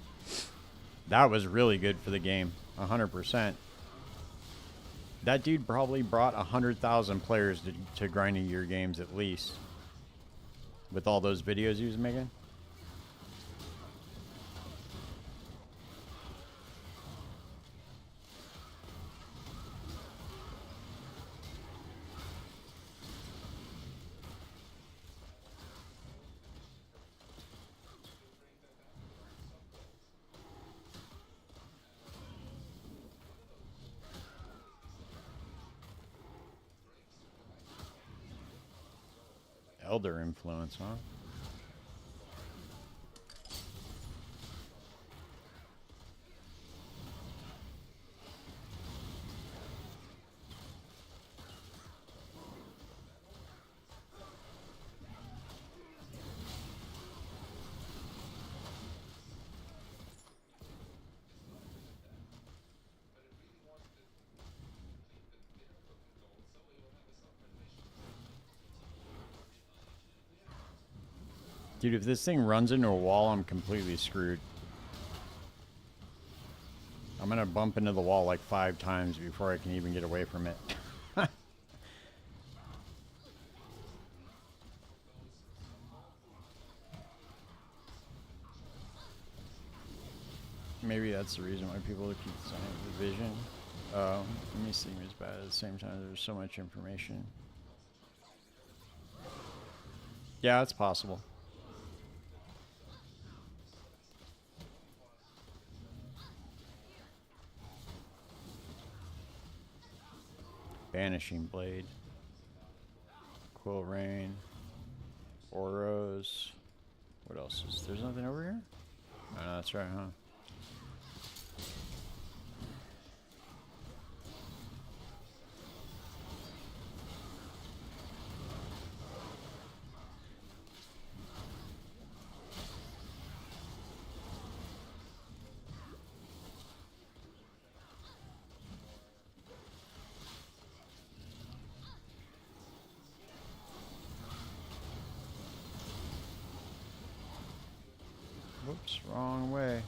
That was really good for the game, 100%. That dude probably brought 100,000 players to grinding your games at least, with all those videos he was making. Elder influence, huh? Dude, if this thing runs into a wall, I'm completely screwed. I'm gonna bump into the wall like 5 times before I can even get away from it. Maybe that's the reason why people keep signing the vision. Let me see as bad at the same time. There's so much information. Yeah, it's possible. Banishing Blade. Quill Rain. Oros. What else is there's nothing over here? Oh, no, that's right, huh? Whoops, wrong way.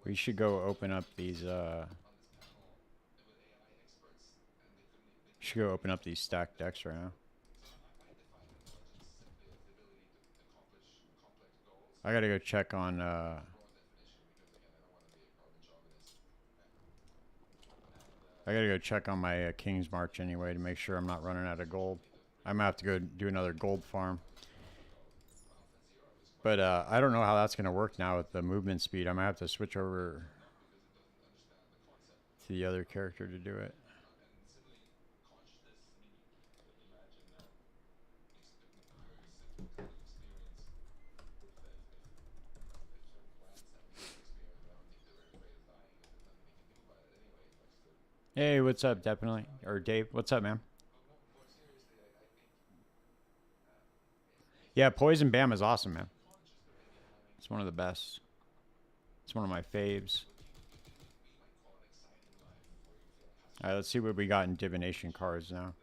We should go open up these, should go open up these stacked decks right now. I gotta go check on, I gotta go check on my King's March anyway to make sure I'm not running out of gold. I might have to go do another gold farm. But I don't know how that's gonna work now with the movement speed. I might have to switch over to the other character to do it. Hey, what's up, definitely? Or Dave, what's up, man? Yeah, Poison Bam is awesome, man. It's one of the best. It's one of my faves. Alright, let's see what we got in divination cards now.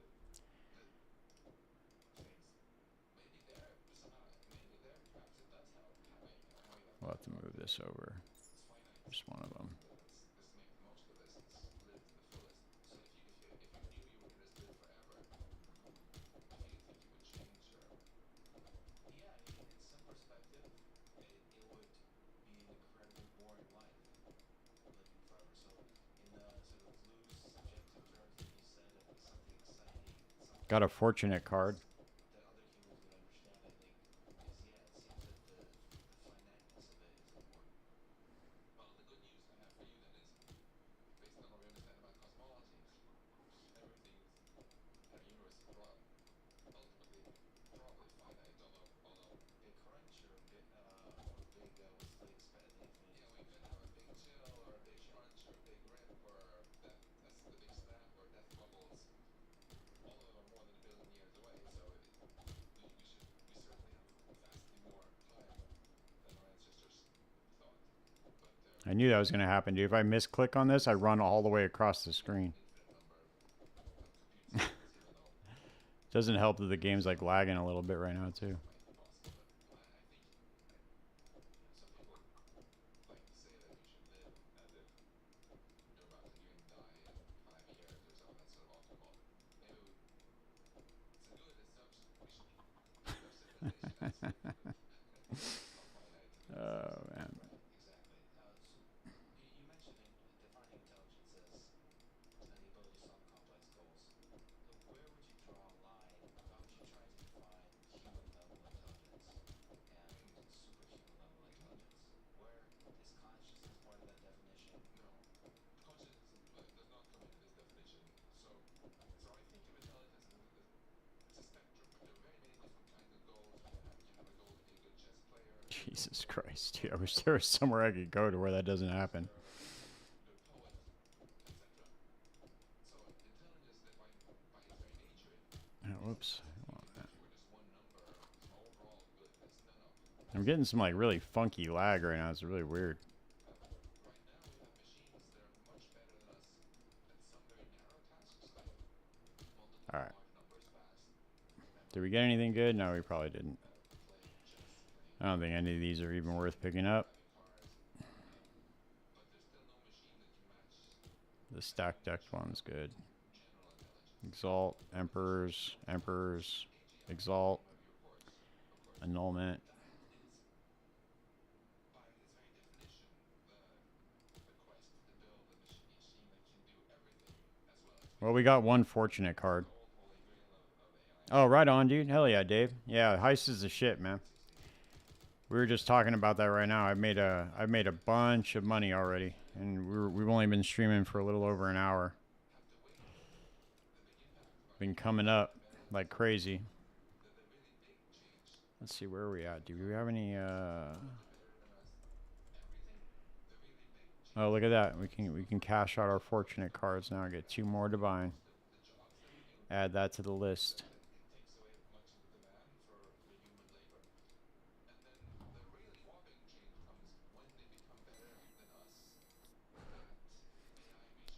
We'll have to move this over. Just one of them. Got a fortunate card. I knew that was going to happen, dude. If I misclick on this, I run all the way across the screen. Doesn't help that the game's like lagging a little bit right now, too. Oh, man. Jesus Christ, dude. I wish there was somewhere I could go to where that doesn't happen. Oh, whoops. I'm getting some like really funky lag right now. It's really weird. Alright. Did we get anything good? No, we probably didn't. I don't think any of these are even worth picking up. The stack decked one's good. Exalt, Emperors, Exalt, Annulment. Well, we got one fortunate card. Oh, right on, dude. Hell yeah, Dave. Yeah, Heist is the shit, man. We were just talking about that right now. I've made a bunch of money already, and we've only been streaming for a little over an hour. Been coming up like crazy. Let's see, where are we at? Do we have any Oh, look at that. We can cash out our fortunate cards now. Get 2 more divine. Add that to the list.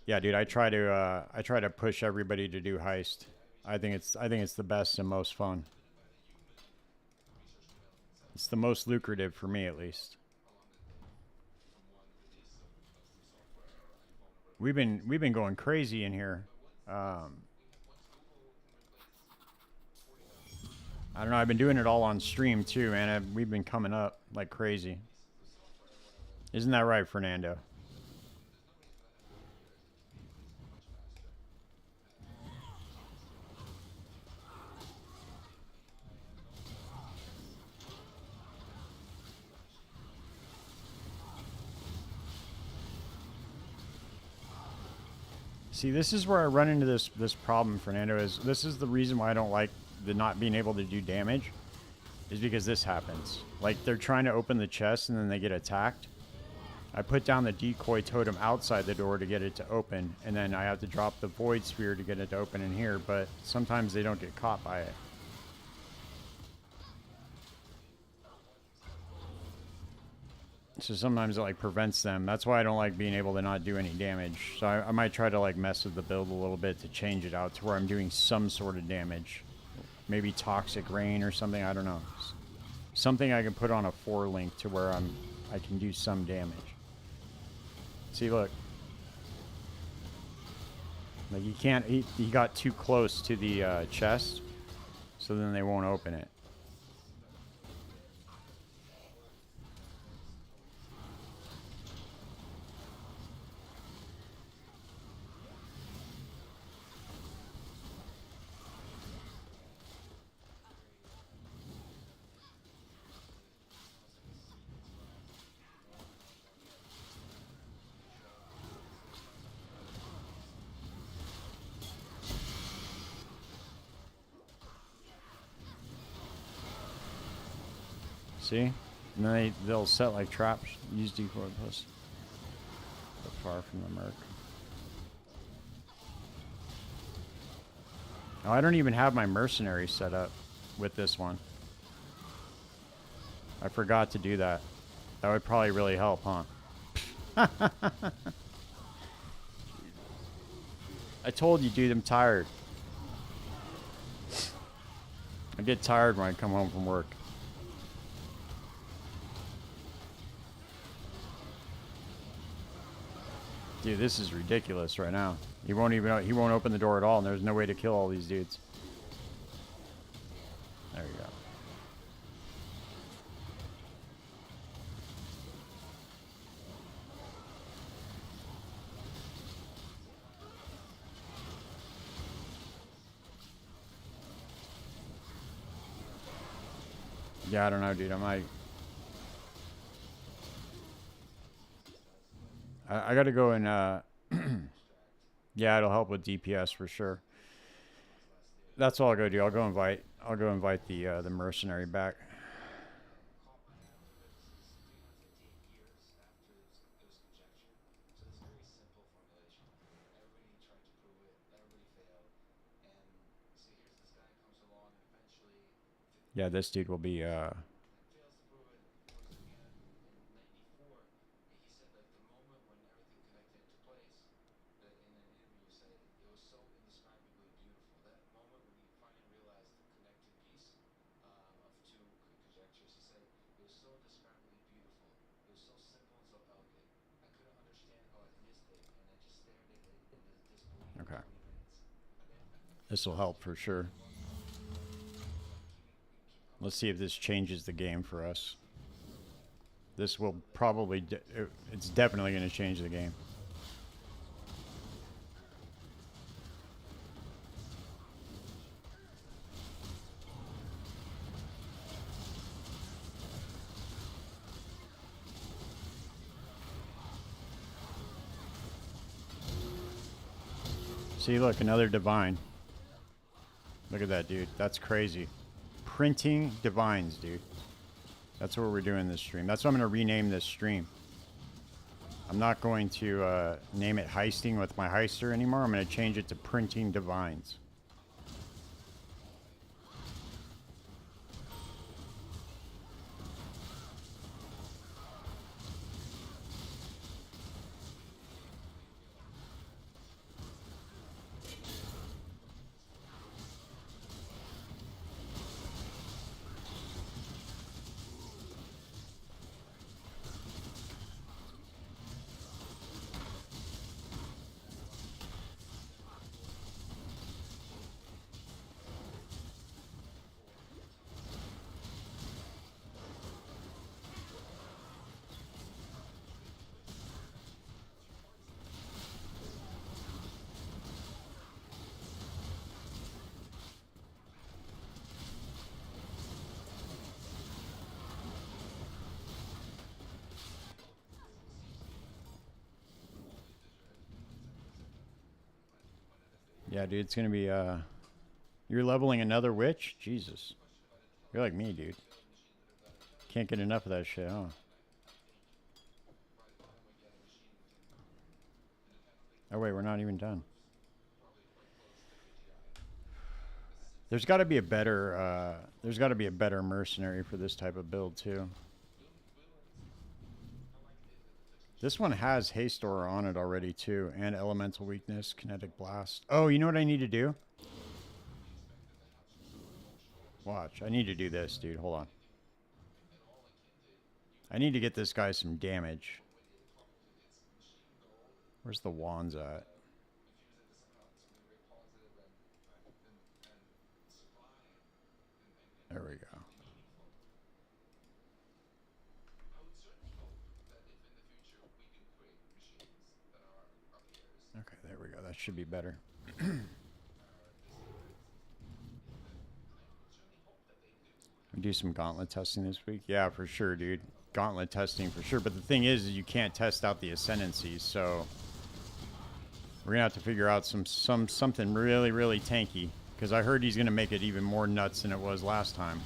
Yeah, dude, I try to push everybody to do Heist. I think it's the best and most fun. It's the most lucrative for me, at least. We've been going crazy in here. Um, I don't know. I've been doing it all on stream too, man. We've been coming up like crazy. Isn't that right, Fernando? See, this is where I run into this problem, Fernando. This is the reason why I don't like the not being able to do damage, is because this happens. Like they're trying to open the chest and then they get attacked. I put down the decoy totem outside the door to get it to open, and then I have to drop the void sphere to get it to open in here. But sometimes they don't get caught by it. So sometimes it like prevents them. That's why I don't like being able to not do any damage. So I might try to like mess with the build a little bit to change it out to where I'm doing some sort of damage. Maybe toxic rain or something. I don't know. Something I can put on a 4-link to where I can do some damage. See, look. Like he can't. He got too close to the chest, so then they won't open it. See? And then they'll set like traps. Use decoy plus. But far from the merc. Oh, I don't even have my mercenary set up with this one. I forgot to do that. That would probably really help, huh? I told you, dude, I'm tired. I get tired when I come home from work. Dude, this is ridiculous right now. He won't open the door at all, and there's no way to kill all these dudes. There you go. Yeah, I don't know, dude. I gotta go and yeah, it'll help with DPS for sure. That's all I'll go do. I'll go invite the mercenary back. Yeah, this dude will be okay. This will help for sure. Let's see if this changes the game for us. This will probably, it's definitely going to change the game. See, look, another divine. Look at that, dude. That's crazy. Printing divines, dude. That's what we're doing this stream. That's what I'm going to rename this stream. I'm not going to name it Heisting with my Heister anymore. I'm going to change it to Printing Divines. Yeah, dude, it's gonna be you're leveling another witch? Jesus. You're like me, dude. Can't get enough of that shit, huh? Oh wait, we're not even done. There's got to be a better mercenary for this type of build too. This one has Heister on it already too, and elemental weakness, kinetic blast. Oh, you know what I need to do? Watch, I need to do this, dude. Hold on. I need to get this guy some damage. Where's the wands at? There we go. Okay, there we go. That should be better. We do some gauntlet testing this week. Yeah, for sure, dude. Gauntlet testing for sure. But the thing is you can't test out the ascendancies, so we're gonna have to figure out something really tanky. Because I heard he's gonna make it even more nuts than it was last time.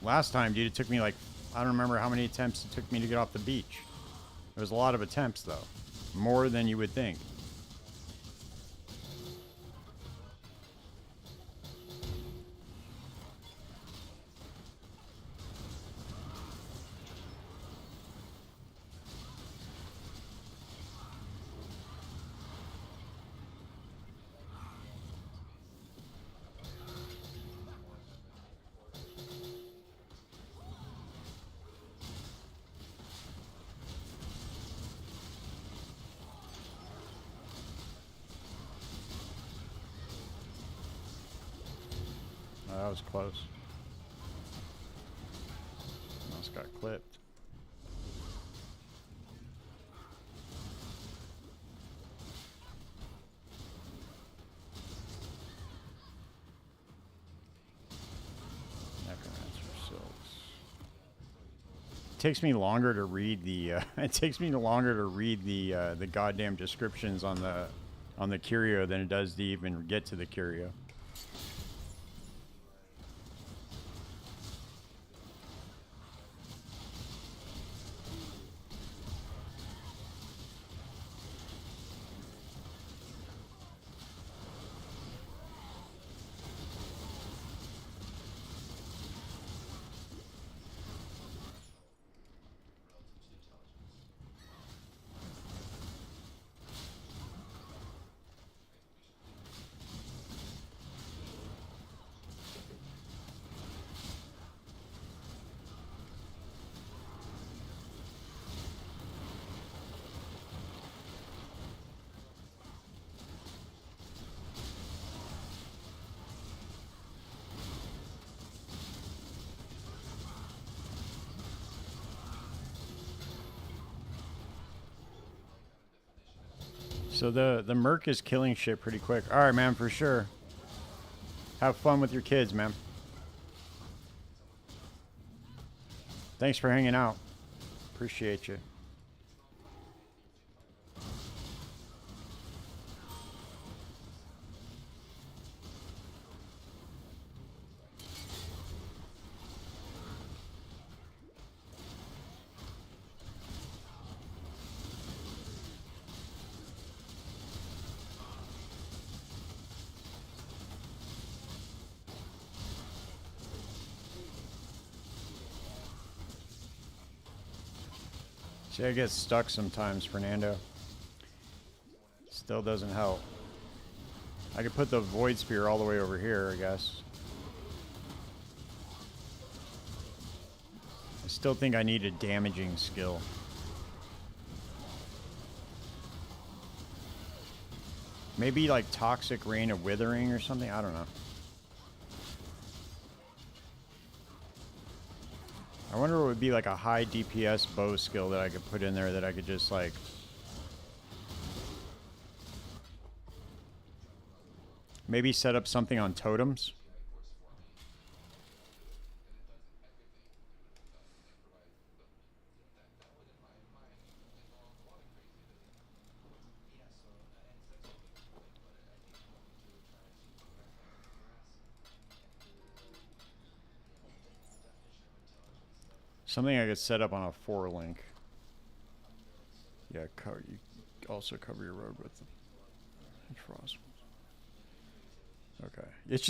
Last time, dude, it took me like I don't remember how many attempts it took me to get off the beach. There was a lot of attempts though, more than you would think. Oh, that was close. Almost got clipped. Necromancer silks. It takes me longer to read the. The goddamn descriptions on the curio than it does to even get to the curio. So the merc is killing shit pretty quick. All right, man, for sure. Have fun with your kids, man. Thanks for hanging out. Appreciate you. See, I get stuck sometimes, Fernando. Still doesn't help. I could put the void spear all the way over here, I guess. I still think I need a damaging skill. Maybe like Toxic Rain of Withering or something? I don't know. I wonder what would be like a high DPS bow skill that I could put in there that I could just like... Maybe set up something on totems? Something I could set up on a 4-link. Yeah, you also cover your road with the frost. Okay. It's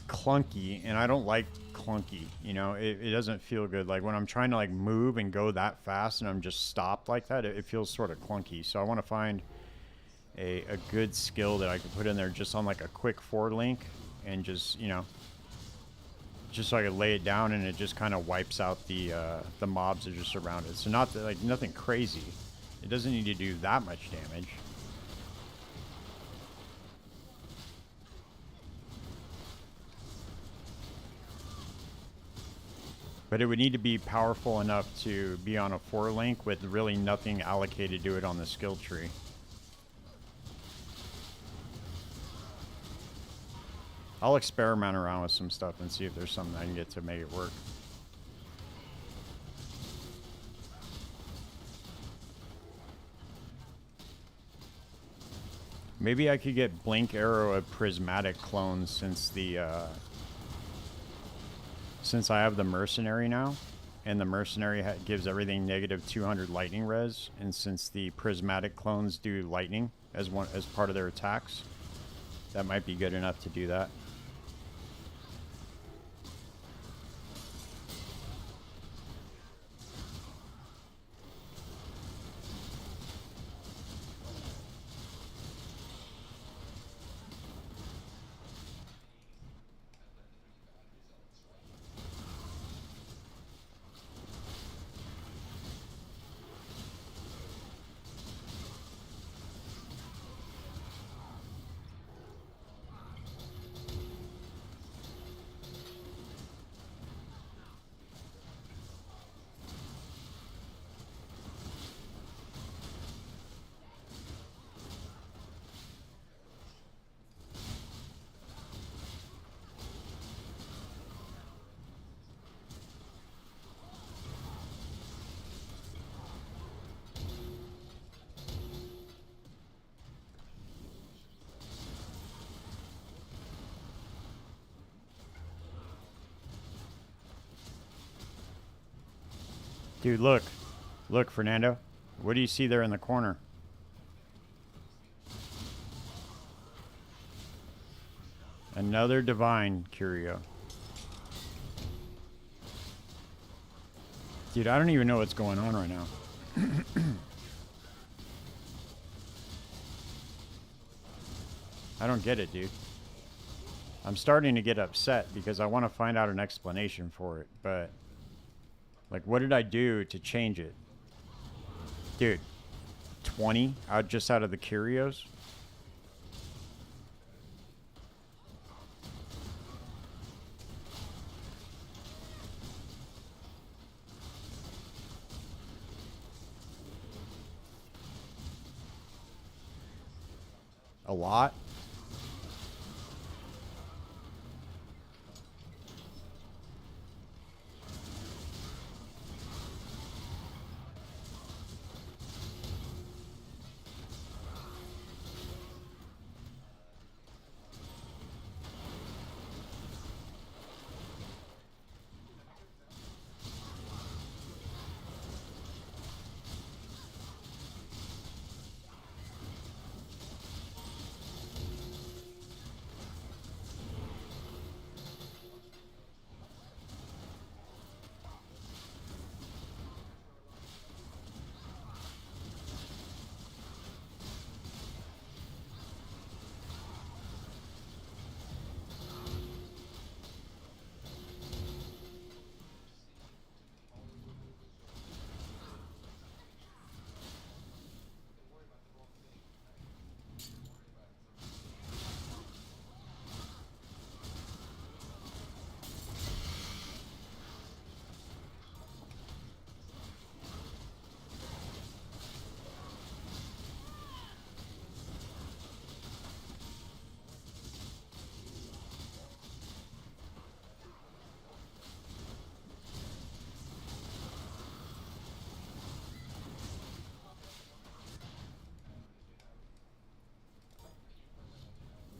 clunky, and I don't like clunky. You know, it doesn't feel good. Like when I'm trying to like move and go that fast, and I'm just stopped like that, it feels sort of clunky. So I want to find a good skill that I can put in there just on like a quick 4-link, and just, you know, just so I can lay it down, and it just kind of wipes out the mobs that are just around it. So not like nothing crazy. It doesn't need to do that much damage. But it would need to be powerful enough to be on a 4-link with really nothing allocated to it on the skill tree. I'll experiment around with some stuff and see if there's something I can get to make it work. Maybe I could get Blink Arrow of Prismatic clones since I have the Mercenary now, and the Mercenary gives everything negative 200 lightning res, and since the Prismatic clones do lightning as part of their attacks, that might be good enough to do that. Dude, look. Look, Fernando. What do you see there in the corner? Another Divine Curio. Dude, I don't even know what's going on right now. I don't get it, dude. I'm starting to get upset because I want to find out an explanation for it, but... like, what did I do to change it? Dude, 20 out just out of the curios? A lot?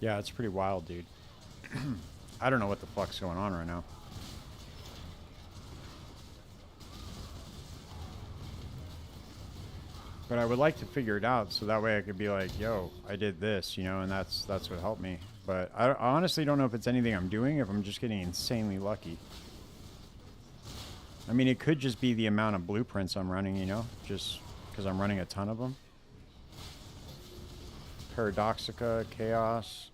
Yeah, it's pretty wild, dude. I don't know what the fuck's going on right now. But I would like to figure it out so that way I could be like, yo, I did this, you know, and that's what helped me. But I honestly don't know if it's anything I'm doing, if I'm just getting insanely lucky. I mean, it could just be the amount of blueprints I'm running, you know, just because I'm running a ton of them. Paradoxica, Chaos.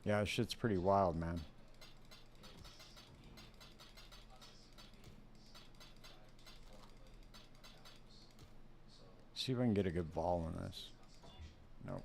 Yeah, shit's pretty wild, man. See if I can get a good vol on this. Nope.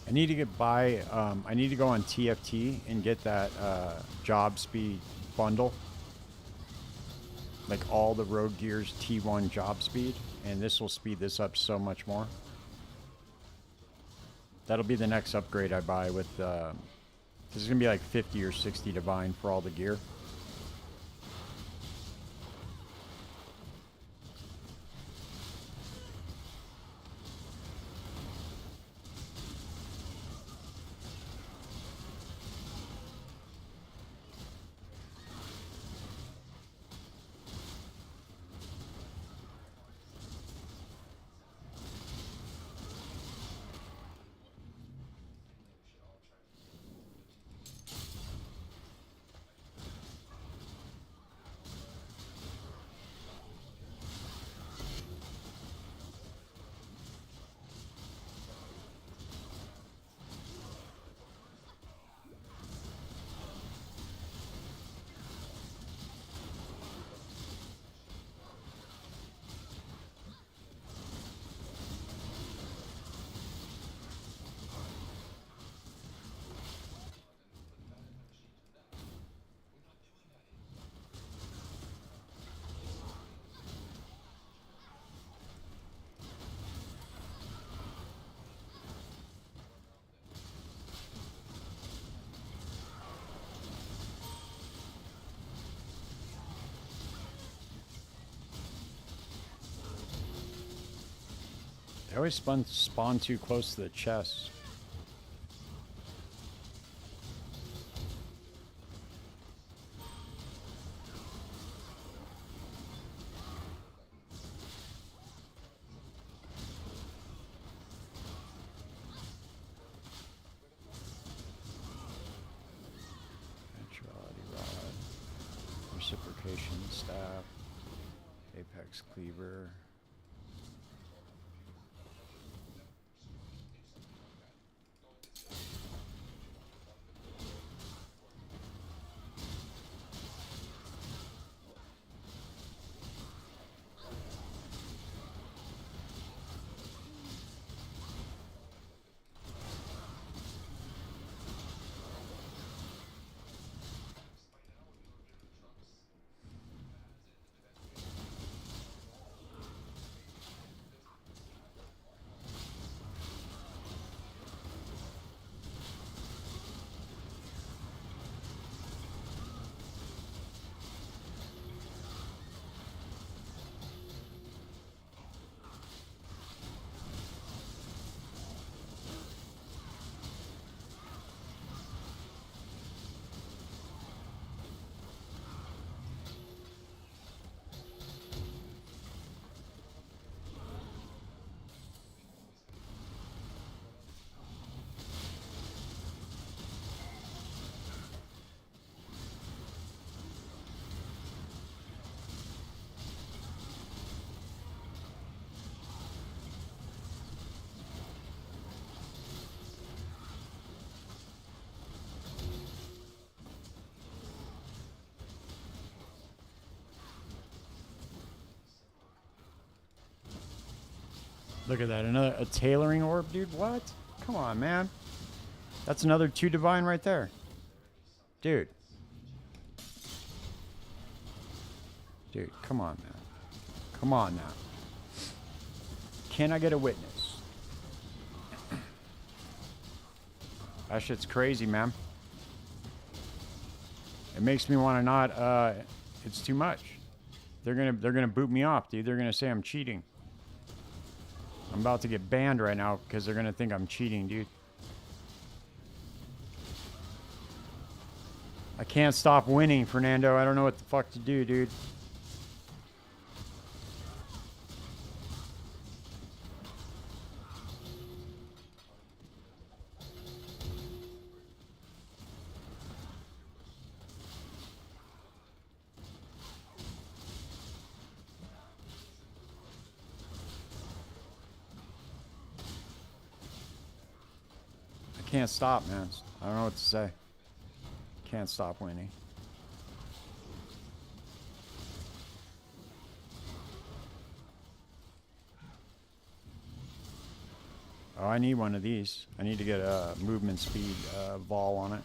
I need to get by, I need to go on TFT and get that job speed bundle. Like all the road gears T1 job speed. And this will speed this up so much more. That'll be the next upgrade I buy with, this is going to be like 50 or 60 divine for all the gear. They always spawn too close to the chest. Neutrality rod, reciprocation staff, apex cleaver. Look at that. Another a tailoring orb, dude. What? Come on, man. That's another 2 divine right there. Dude. Dude, come on, man. Come on now. Can I get a witness? That shit's crazy, man. It makes me want to not, it's too much. They're gonna boot me off, dude. They're gonna say I'm cheating. I'm about to get banned right now because they're gonna think I'm cheating, dude. I can't stop winning, Fernando. I don't know what the fuck to do, dude. I can't stop, man. I don't know what to say. Can't stop winning. Oh, I need one of these. I need to get a movement speed vol on it.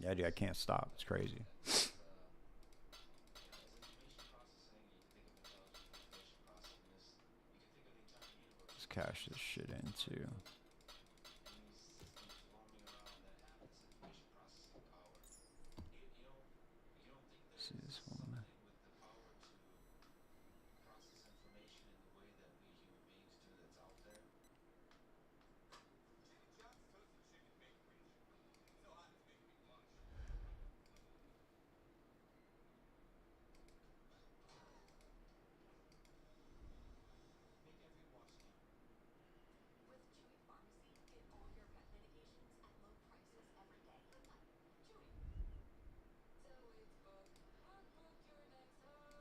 Yeah, dude, I can't stop. It's crazy. Let's cash this shit in too. See this one.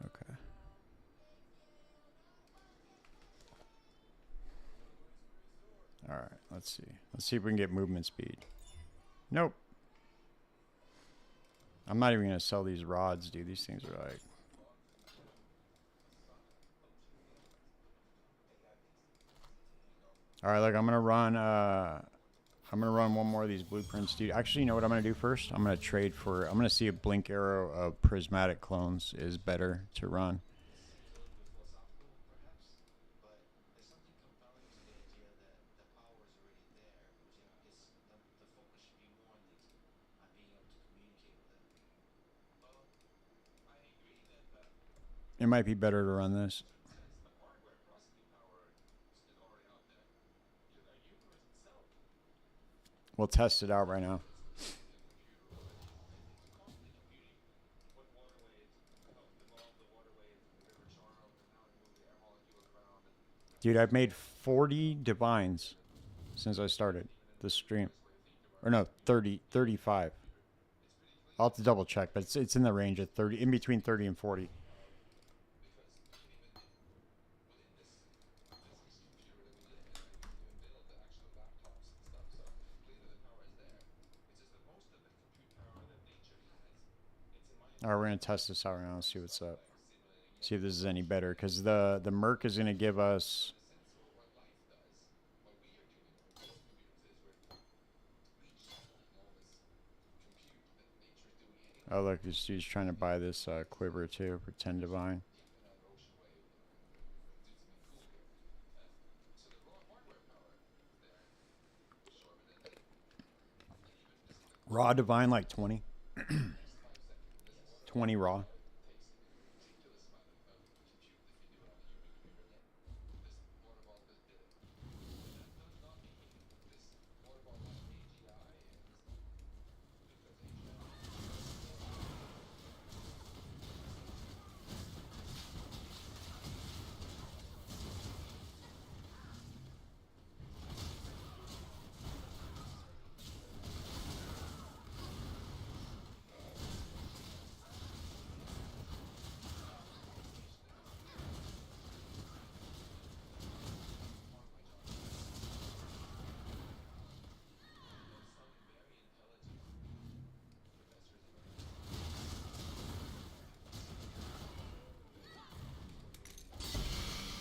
Okay. All right, let's see. Let's see if we can get movement speed. Nope. I'm not even going to sell these rods, dude. These things are like... All right, look, I'm going to run one more of these blueprints, dude. Actually, you know what I'm going to do first? I'm going to trade for... I'm going to see if Blink Arrow of Prismatic Clones is better to run. It might be better to run this. We'll test it out right now. Dude, I've made 40 divines since I started this stream. Or no, 30, 35. I'll have to double check, but it's in the range of 30, in between 30 and 40. All right, we're going to test this out right now and see what's up. See if this is any better, because the Merc is going to give us... Oh, look, this dude's trying to buy this quiver, too, for 10 divine. Raw divine, like 20. 20 raw.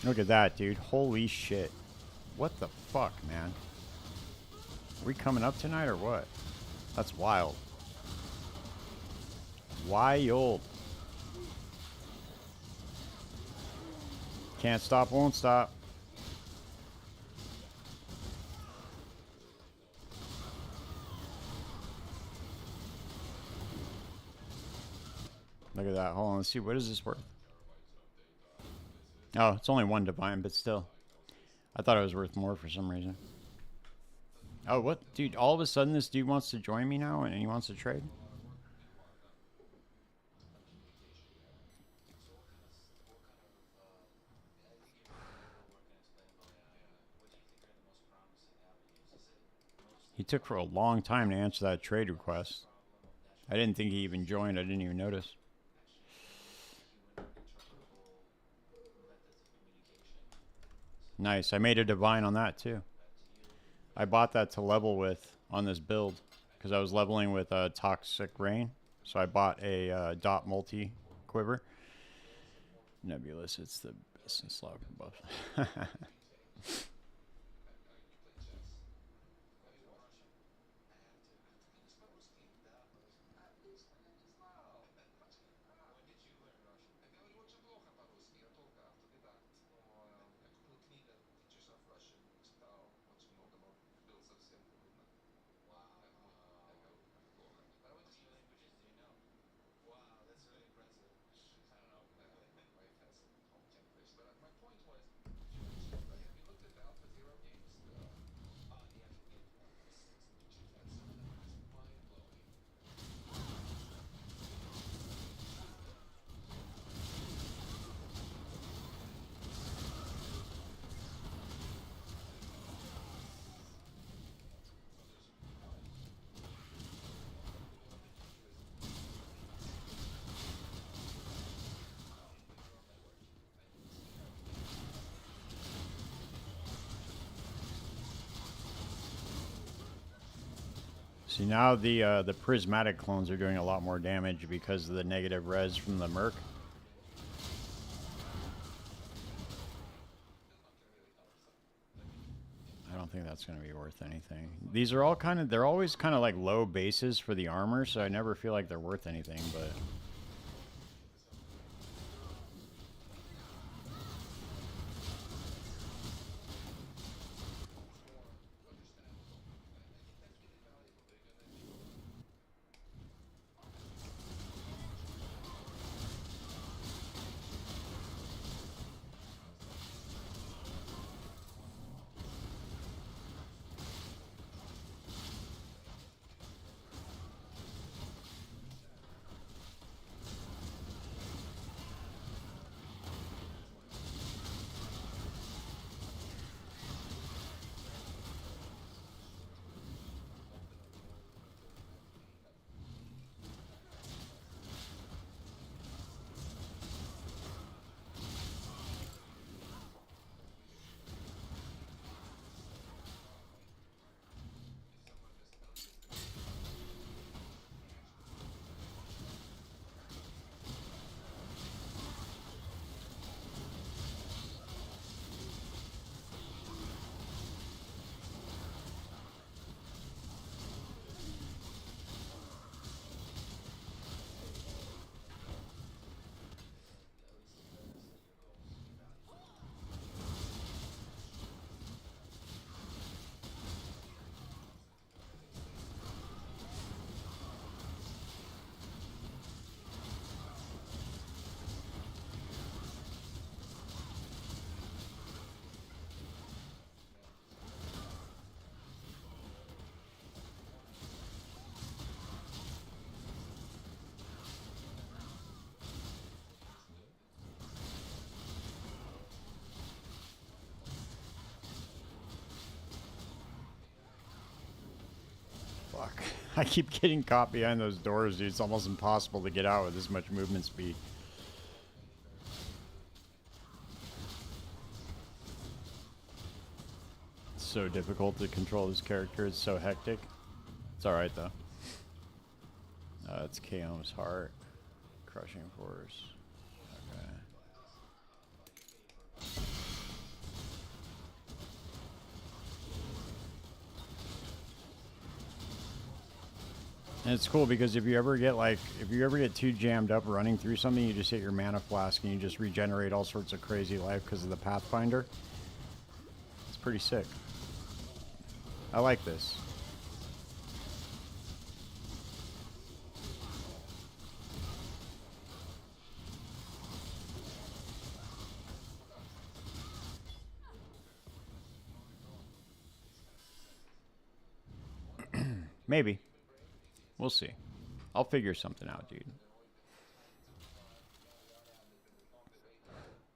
Look at that, dude. Holy shit. What the fuck, man? Are we coming up tonight or what? That's wild. Wild. Can't stop, won't stop. Look at that. Hold on, let's see. What is this worth? Oh, it's only one divine, but still. I thought it was worth more for some reason. Oh, what? Dude, all of a sudden this dude wants to join me now and he wants to trade? He took for a long time to answer that trade request. I didn't think he even joined. I didn't even notice. Nice. I made a divine on that too. I bought that to level with on this build because I was leveling with Toxic Rain. So I bought a dot multi quiver. Nebulous, it's the business log buff. See, now the prismatic clones are doing a lot more damage because of the negative res from the Merc. I don't think that's going to be worth anything. These are all kind of, they're always kind of like low bases for the armor, so I never feel like they're worth anything, but... Fuck. I keep getting caught behind those doors, dude. It's almost impossible to get out with this much movement speed. It's so difficult to control this character. It's so hectic. It's alright, though. It's Kaom's Heart. Crushing Force. Okay. And it's cool because if you ever get too jammed up running through something, you just hit your mana flask and you just regenerate all sorts of crazy life because of the Pathfinder. It's pretty sick. I like this. Maybe. We'll see. I'll figure something out, dude.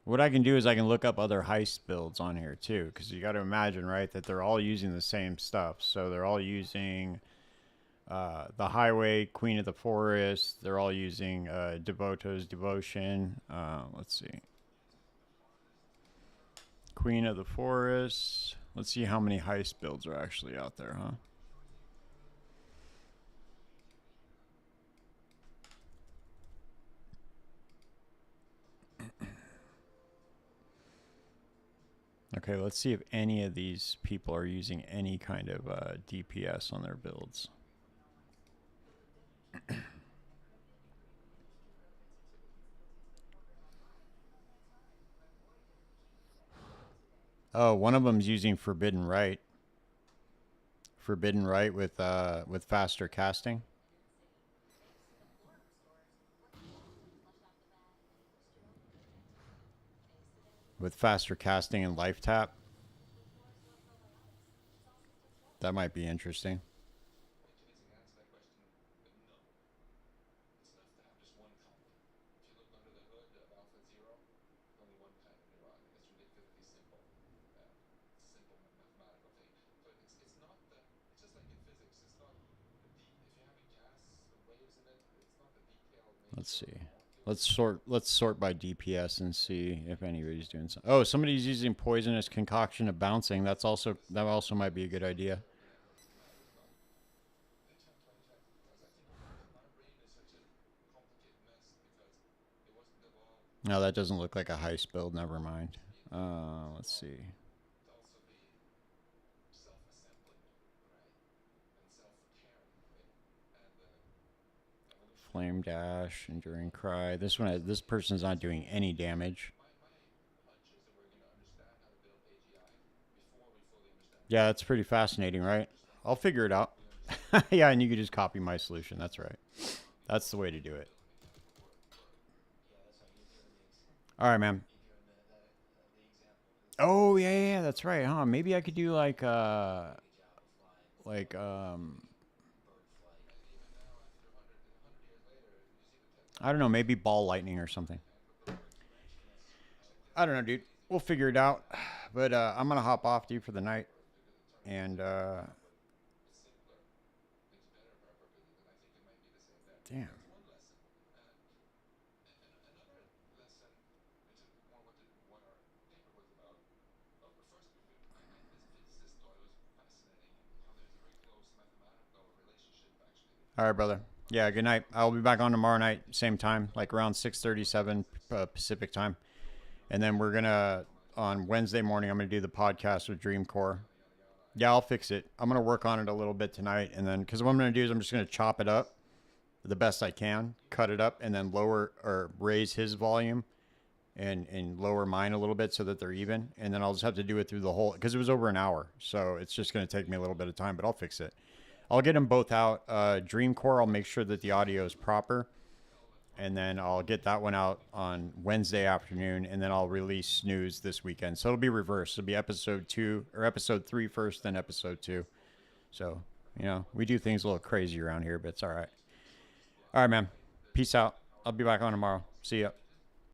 What I can do is I can look up other heist builds on here too, because you got to imagine, right, that they're all using the same stuff. So they're all using the Highway, Queen of the Forest. They're all using Devoto's Devotion. Let's see. Queen of the Forest. Let's see how many heist builds are actually out there, huh? Okay, let's see if any of these people are using any kind of DPS on their builds. Oh, one of them's using Forbidden Right. Forbidden Right with faster casting. With faster casting and life tap. That might be interesting. Let's see. Let's sort by DPS and see if anybody's doing something. Oh, somebody's using poisonous concoction of bouncing. That also might be a good idea. No, that doesn't look like a heist build. Never mind. Let's see. Flame dash, enduring cry. This person's not doing any damage. Yeah, that's pretty fascinating, right? I'll figure it out. Yeah, and you could just copy my solution. That's right. That's the way to do it. All right, man. Oh yeah, that's right, huh? Maybe I could do like I don't know, maybe ball lightning or something. I don't know, dude. We'll figure it out. But I'm gonna hop off, dude, for the night. And damn. All right, brother. Yeah, good night. I'll be back on tomorrow night, same time, like around 6:37 Pacific time. And then we're gonna on Wednesday morning. I'm gonna do the podcast with Dreamcore. Yeah, I'll fix it. I'm gonna work on it a little bit tonight, and then because what I'm gonna do is I'm just gonna chop it up the best I can, cut it up, and then lower or raise his volume and lower mine a little bit so that they're even. And then I'll just have to do it through the whole because it was over an hour, so it's just gonna take me a little bit of time, but I'll fix it. I'll get them both out. Dreamcore, I'll make sure that the audio is proper. And then I'll get that one out on Wednesday afternoon. And then I'll release Snooze this weekend. So it'll be reversed. It'll be episode 2 or episode 3 first, then episode 2. So, we do things a little crazy around here, but it's all right. All right, man. Peace out. I'll be back on tomorrow. See ya.